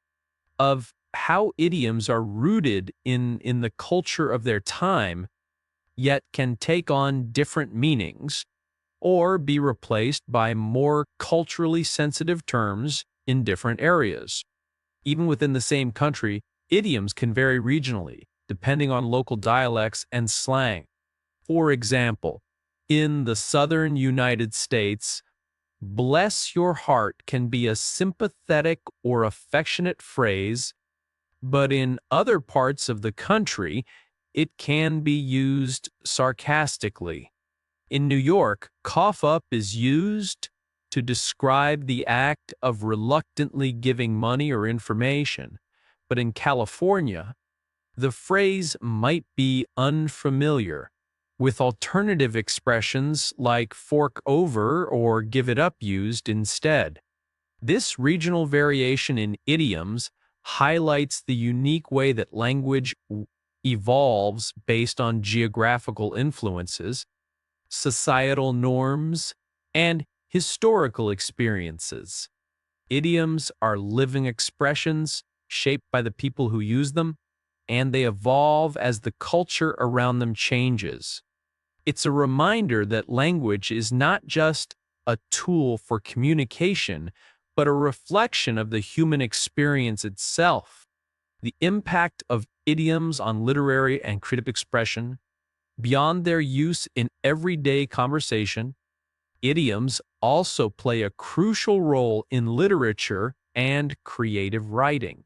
of how idioms are rooted in the culture of their time, yet can take on different meanings or be replaced by more culturally sensitive terms in different areas. Even within the same country, idioms can vary regionally, depending on local dialects and slang. For example, in the southern United States, bless your heart can be a sympathetic or affectionate phrase, but in other parts of the country, it can be used sarcastically. In New York, cough up is used to describe the act of reluctantly giving money or information, but in California, the phrase might be unfamiliar, with alternative expressions like fork over or give it up used instead. This regional variation in idioms highlights the unique way that language evolves based on geographical influences, societal norms, and historical experiences. Idioms are living expressions shaped by the people who use them, and they evolve as the culture around them changes. It's a reminder that language is not just a tool for communication, but a reflection of the human experience itself. The impact of idioms on literary and creative expression, beyond their use in everyday conversation, idioms also play a crucial role in literature and creative writing.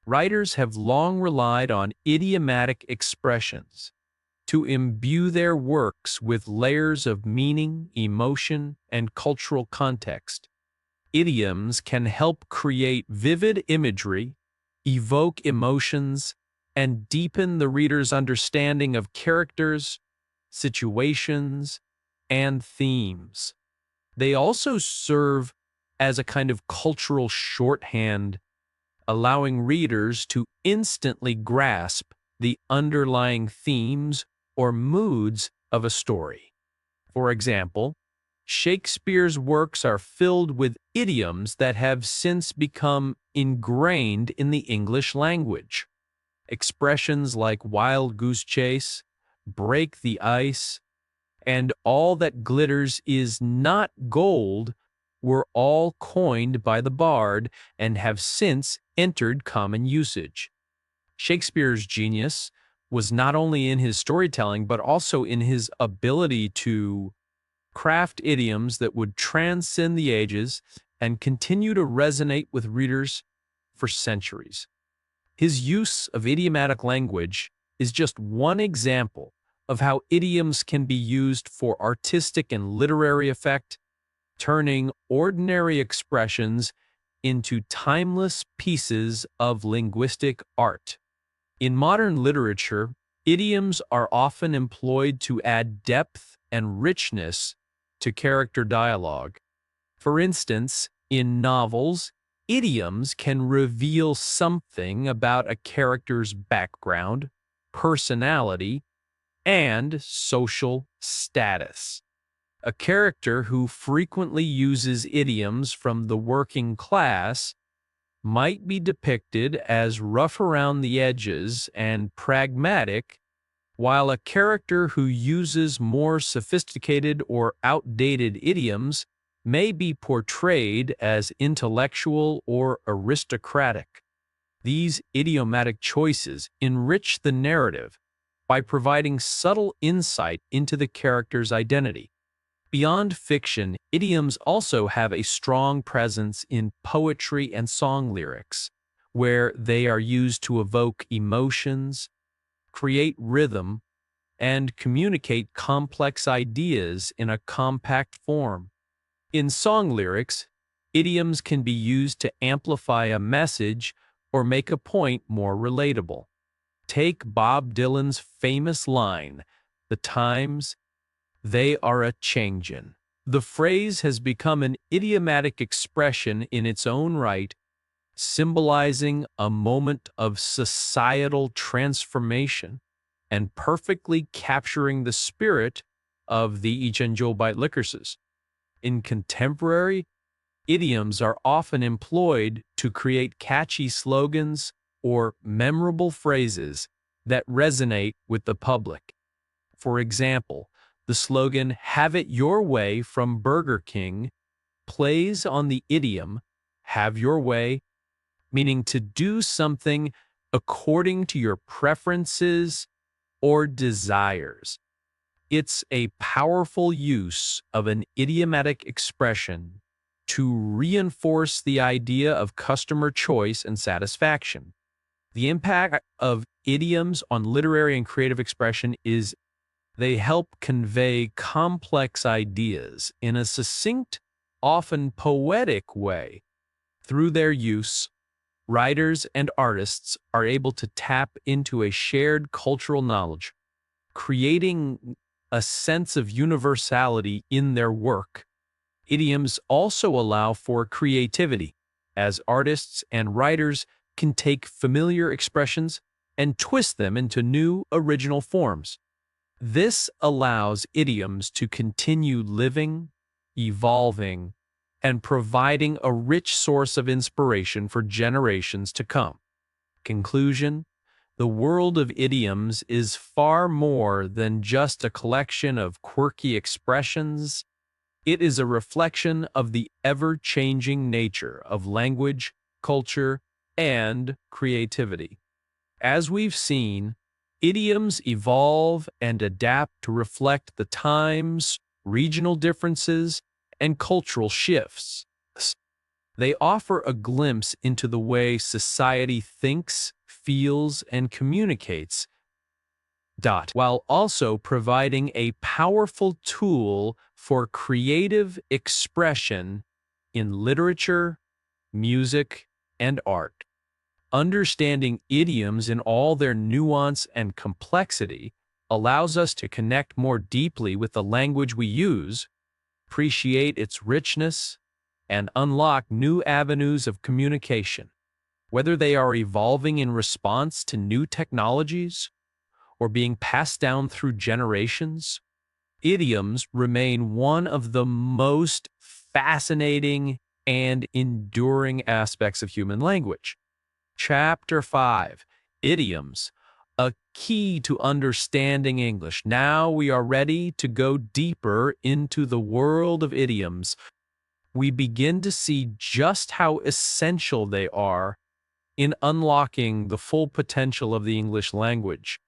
Writers have long relied on idiomatic expressions to imbue their works with layers of meaning, emotion, and cultural context. Idioms can help create vivid imagery, evoke emotions, and deepen the reader's understanding of characters, situations, and themes. They also serve as a kind of cultural shorthand, allowing readers to instantly grasp the underlying themes or moods of a story. For example, Shakespeare's works are filled with idioms that have since become ingrained in the English language. Expressions like wild goose chase, break the ice, and all that glitters is not gold were all coined by the bard and have since entered common usage. Shakespeare's genius was not only in his storytelling, but also in his ability to craft idioms that would transcend the ages and continue to resonate with readers for centuries. His use of idiomatic language is just one example of how idioms can be used for artistic and literary effect, turning ordinary expressions into timeless pieces of linguistic art. In modern literature, Idioms are often employed to add depth and richness to character dialogue. For instance, in novels, idioms can reveal something about a character's background, personality, and social status. A character who frequently uses idioms from the working class might be depicted as rough around the edges and pragmatic, while a character who uses more sophisticated or outdated idioms may be portrayed as intellectual or aristocratic. These idiomatic choices enrich the narrative by providing subtle insight into the character's identity. Beyond fiction, idioms also have a strong presence in poetry and song lyrics, where they are used to evoke emotions, create rhythm, and communicate complex ideas in a compact form. In song lyrics, idioms can be used to amplify a message or make a point more relatable. Take Bob Dylan's famous line, "The times, they are a-changin'." The phrase has become an idiomatic expression in its own right, symbolizing a moment of societal transformation and perfectly capturing the spirit of the Ich and Joe Bite Lickerses. In contemporary, idioms are often employed to create catchy slogans or memorable phrases that resonate with the public. For example, the slogan "Have it your way" from Burger King plays on the idiom "have your way," meaning to do something according to your preferences or desires. It's a powerful use of an idiomatic expression to reinforce the idea of customer choice and satisfaction. The impact of idioms on literary and creative expression is they help convey complex ideas in a succinct, often poetic way. Through their use, writers and artists are able to tap into a shared cultural knowledge, creating a sense of universality in their work. Idioms also allow for creativity, as artists and writers can take familiar expressions and twist them into new, original forms. This allows idioms to continue living, evolving, and providing a rich source of inspiration for generations to come. Conclusion: the world of idioms is far more than just a collection of quirky expressions. It is a reflection of the ever-changing nature of language, culture, and creativity. As we've seen, idioms evolve and adapt to reflect the times, regional differences, and cultural shifts. They offer a glimpse into the way society thinks, feels, and communicates, while also providing a powerful tool for creative expression in literature, music, and art. Understanding idioms in all their nuance and complexity allows us to connect more deeply with the language we use, appreciate its richness, and unlock new avenues of communication. Whether they are evolving in response to new technologies or being passed down through generations, idioms remain one of the most fascinating and enduring aspects of human language. Chapter 5: Idioms, a key to understanding English. Now we are ready to go deeper into the world of idioms. We begin to see just how essential they are in unlocking the full potential of the English language.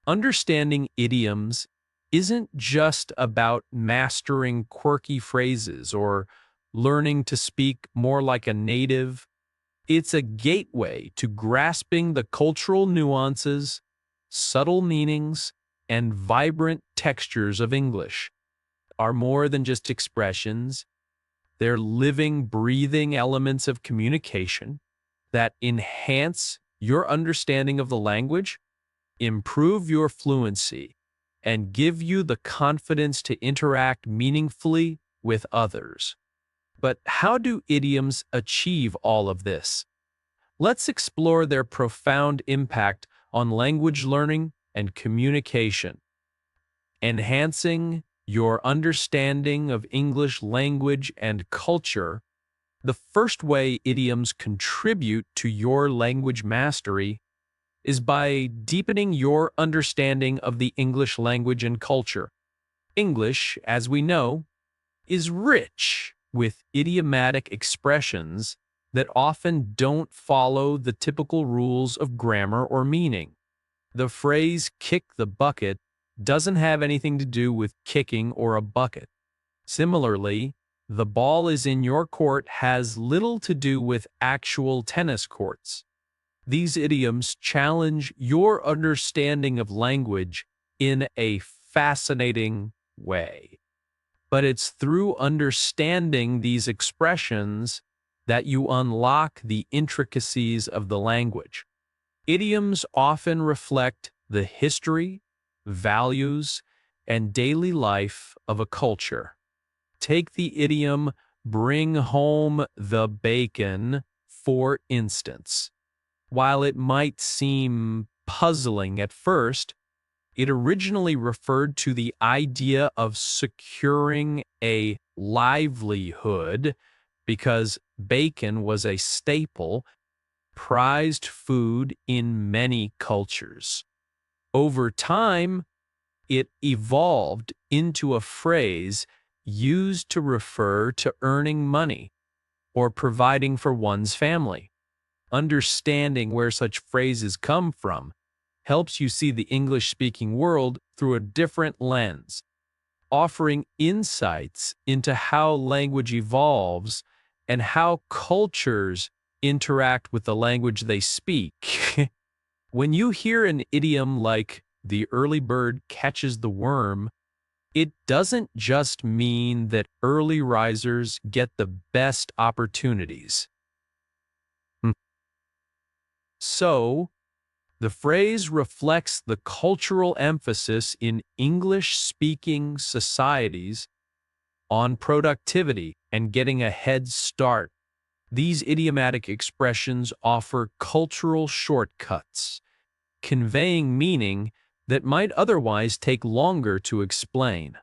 Understanding idioms isn't just about mastering quirky phrases or learning to speak more like a native. It's a gateway to grasping the cultural nuances, subtle meanings, and vibrant textures of English. Are more than just expressions. They're living, breathing elements of communication that enhance your understanding of the language improve your fluency, and give you the confidence to interact meaningfully with others. But how do idioms achieve all of this? Let's explore their profound impact on language learning and communication. Enhancing your understanding of English language and culture. The first way idioms contribute to your language mastery is by deepening your understanding of the English language and culture. English, as we know, is rich with idiomatic expressions that often don't follow the typical rules of grammar or meaning. The phrase kick the bucket doesn't have anything to do with kicking or a bucket. Similarly, the ball is in your court has little to do with actual tennis courts. These idioms challenge your understanding of language in a fascinating way. But it's through understanding these expressions that you unlock the intricacies of the language. Idioms often reflect the history, values, and daily life of a culture. Take the idiom, bring home the bacon, for instance. While it might seem puzzling at first, it originally referred to the idea of securing a livelihood because bacon was a staple, prized food in many cultures. Over time, it evolved into a phrase used to refer to earning money or providing for one's family. Understanding where such phrases come from helps you see the English-speaking world through a different lens, offering insights into how language evolves and how cultures interact with the language they speak. When you hear an idiom like "the early bird catches the worm," it doesn't just mean that early risers get the best opportunities. So, the phrase reflects the cultural emphasis in English-speaking societies on productivity and getting a head start. These idiomatic expressions offer cultural shortcuts, conveying meaning that might otherwise take longer to explain.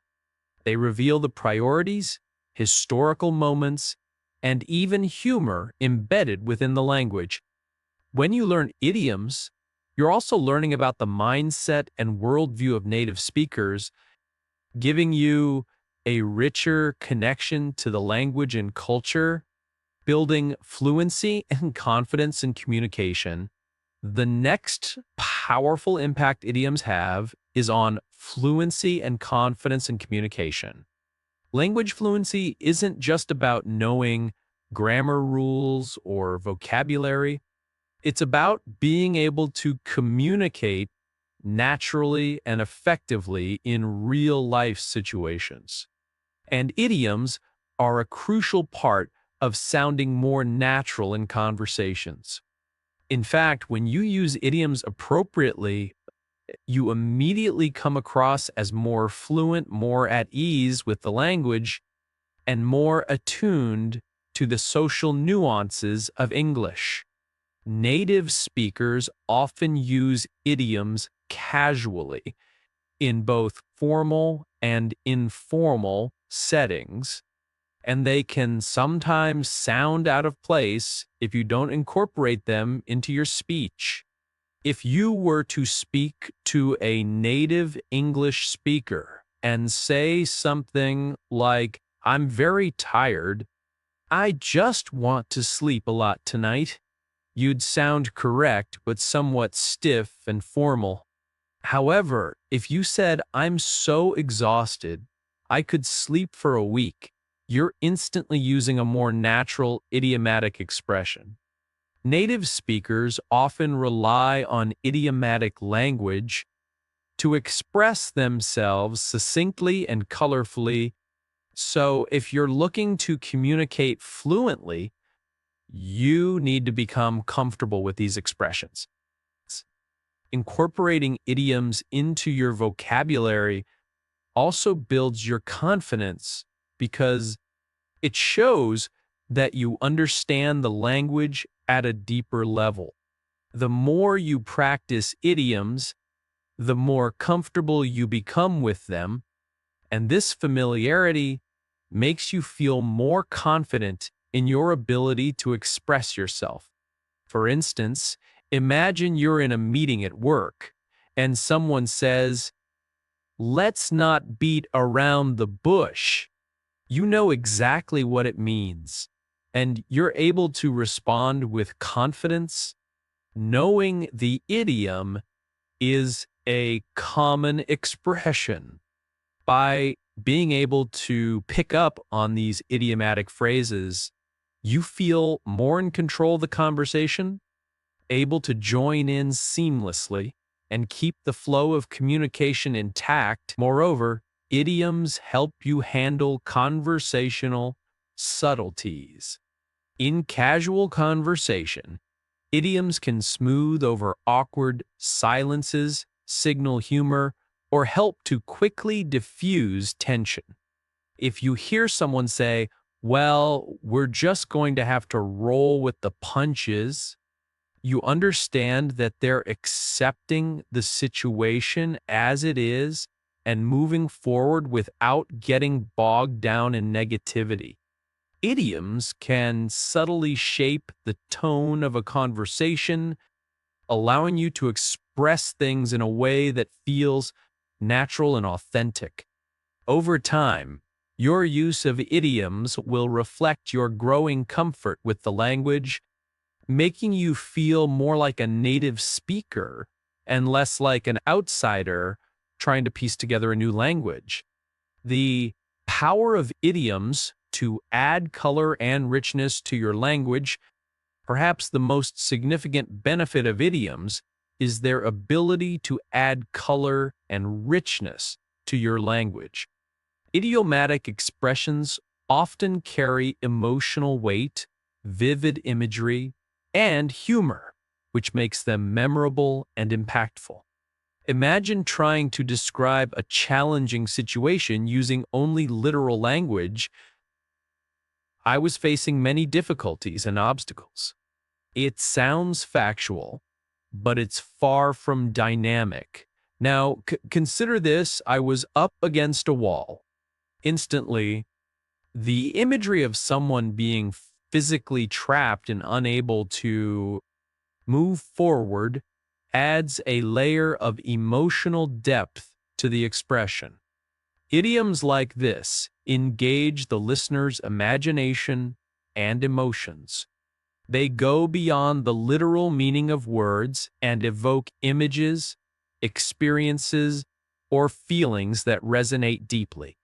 They reveal the priorities, historical moments, and even humor embedded within the language. When you learn idioms, you're also learning about the mindset and worldview of native speakers, giving you a richer connection to the language and culture, building fluency and confidence in communication. The next powerful impact idioms have is on fluency and confidence in communication. Language fluency isn't just about knowing grammar rules or vocabulary. It's about being able to communicate naturally and effectively in real-life situations. And idioms are a crucial part of sounding more natural in conversations. In fact, when you use idioms appropriately, you immediately come across as more fluent, more at ease with the language, and more attuned to the social nuances of English. Native speakers often use idioms casually in both formal and informal settings, and they can sometimes sound out of place if you don't incorporate them into your speech. If you were to speak to a native English speaker and say something like, "I'm very tired. I just want to sleep a lot tonight," you'd sound correct but somewhat stiff and formal. However, if you said, "I'm so exhausted, I could sleep for a week," you're instantly using a more natural idiomatic expression. Native speakers often rely on idiomatic language to express themselves succinctly and colorfully. So if you're looking to communicate fluently, you need to become comfortable with these expressions. Incorporating idioms into your vocabulary also builds your confidence because it shows that you understand the language at a deeper level. The more you practice idioms, the more comfortable you become with them, and this familiarity makes you feel more confident in your ability to express yourself. For instance, imagine you're in a meeting at work and someone says, "Let's not beat around the bush." You know exactly what it means, and you're able to respond with confidence, knowing the idiom is a common expression. By being able to pick up on these idiomatic phrases, you feel more in control of the conversation, able to join in seamlessly, and keep the flow of communication intact. Moreover, idioms help you handle conversational subtleties. In casual conversation, idioms can smooth over awkward silences, signal humor, or help to quickly diffuse tension. If you hear someone say, "Well, we're just going to have to roll with the punches," you understand that they're accepting the situation as it is and moving forward without getting bogged down in negativity. Idioms can subtly shape the tone of a conversation, allowing you to express things in a way that feels natural and authentic. Over time, your use of idioms will reflect your growing comfort with the language, making you feel more like a native speaker and less like an outsider trying to piece together a new language. The power of idioms to add color and richness to your language. Perhaps the most significant benefit of idioms is their ability to add color and richness to your language. Idiomatic expressions often carry emotional weight, vivid imagery, and humor, which makes them memorable and impactful. Imagine trying to describe a challenging situation using only literal language. "I was facing many difficulties and obstacles." It sounds factual, but it's far from dynamic. Now, consider this: "I was up against a wall." Instantly, the imagery of someone being physically trapped and unable to move forward adds a layer of emotional depth to the expression. Idioms like this engage the listener's imagination and emotions. They go beyond the literal meaning of words and evoke images, experiences, or feelings that resonate deeply.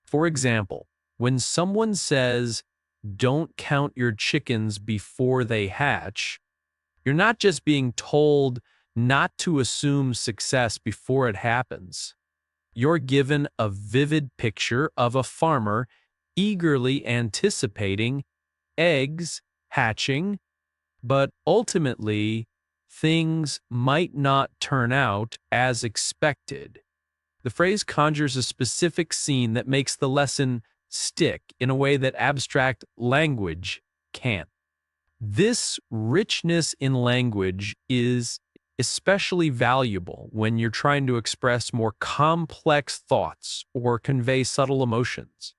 For example, when someone says, "Don't count your chickens before they hatch," you're not just being told not to assume success before it happens. You're given a vivid picture of a farmer eagerly anticipating eggs hatching, but ultimately, things might not turn out as expected. The phrase conjures a specific scene that makes the lesson stick in a way that abstract language can't. This richness in language is especially valuable when you're trying to express more complex thoughts or convey subtle emotions.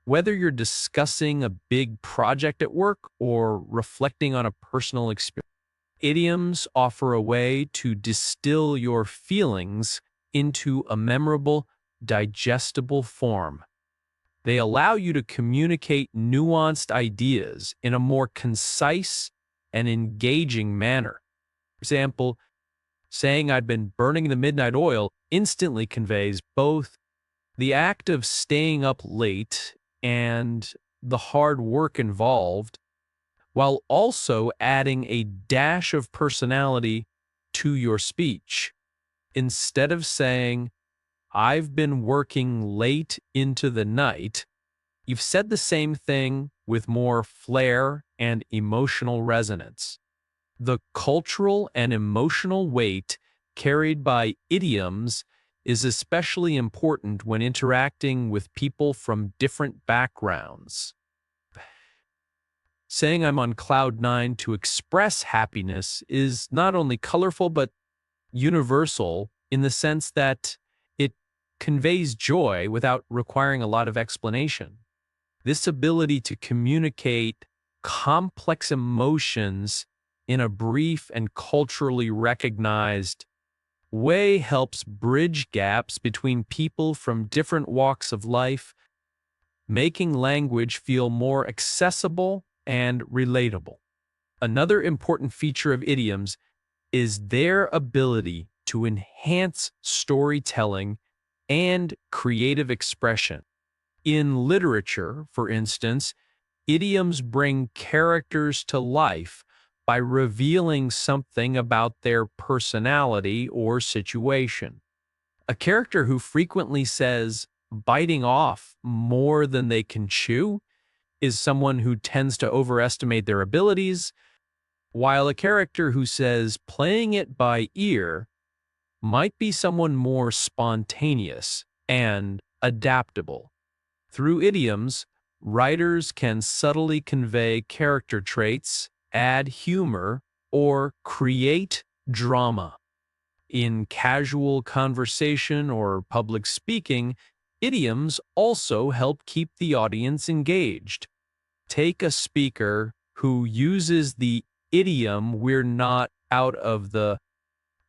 Whether you're discussing a big project at work or reflecting on a personal experience, idioms offer a way to distill your feelings into a memorable, digestible form. They allow you to communicate nuanced ideas in a more concise and engaging manner. For example, saying "I'd been burning the midnight oil" instantly conveys both the act of staying up late and the hard work involved, while also adding a dash of personality to your speech. Instead of saying, "I've been working late into the night," you've said the same thing with more flair and emotional resonance. The cultural and emotional weight carried by idioms is especially important when interacting with people from different backgrounds. Saying I'm on cloud nine to express happiness is not only colorful but universal in the sense that it conveys joy without requiring a lot of explanation. This ability to communicate complex emotions in a brief and culturally recognized way helps bridge gaps between people from different walks of life, making language feel more accessible and relatable. Another important feature of idioms is their ability to enhance storytelling and creative expression. In literature, for instance, idioms bring characters to life by revealing something about their personality or situation. A character who frequently says, biting off more than they can chew is someone who tends to overestimate their abilities, while a character who says, playing it by ear might be someone more spontaneous and adaptable. Through idioms, writers can subtly convey character traits, add humor, or create drama. In casual conversation or public speaking, idioms also help keep the audience engaged. Take a speaker who uses the idiom "we're not out of the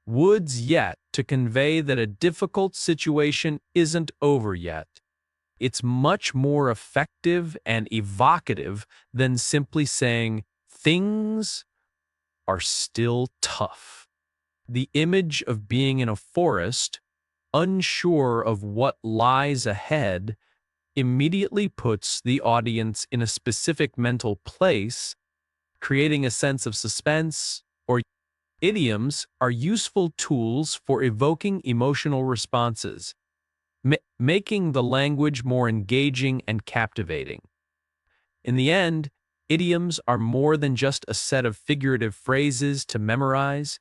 woods yet" to convey that a difficult situation isn't over yet. It's much more effective and evocative than simply saying things are still tough. The image of being in a forest, unsure of what lies ahead, immediately puts the audience in a specific mental place, creating a sense of suspense. Or idioms are useful tools for evoking emotional responses, making the language more engaging and captivating. In the end, idioms are more than just a set of figurative phrases to memorize.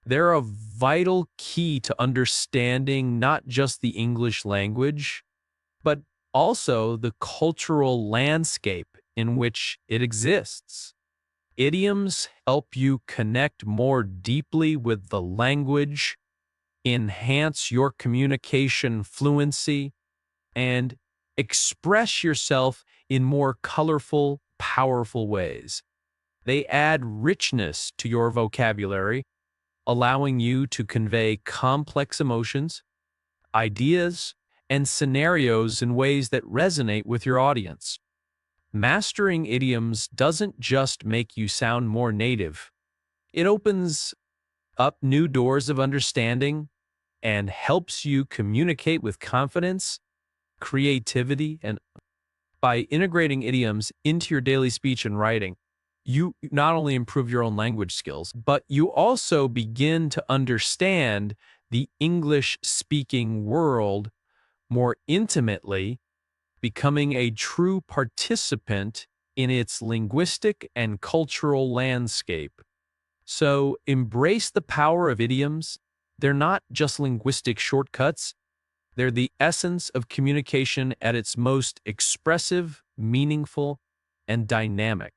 They're a vital key to understanding not just the English language, but also the cultural landscape in which it exists. Idioms help you connect more deeply with the language, enhance your communication fluency, and express yourself in more colorful, powerful ways. They add richness to your vocabulary, allowing you to convey complex emotions, ideas, and scenarios in ways that resonate with your audience. Mastering idioms doesn't just make you sound more native. It opens up new doors of understanding and helps you communicate with confidence, creativity, and by integrating idioms into your daily speech and writing, you not only improve your own language skills, but you also begin to understand the English-speaking world more intimately, becoming a true participant in its linguistic and cultural landscape. So embrace the power of idioms. They're not just linguistic shortcuts. They're the essence of communication at its most expressive, meaningful, and dynamic.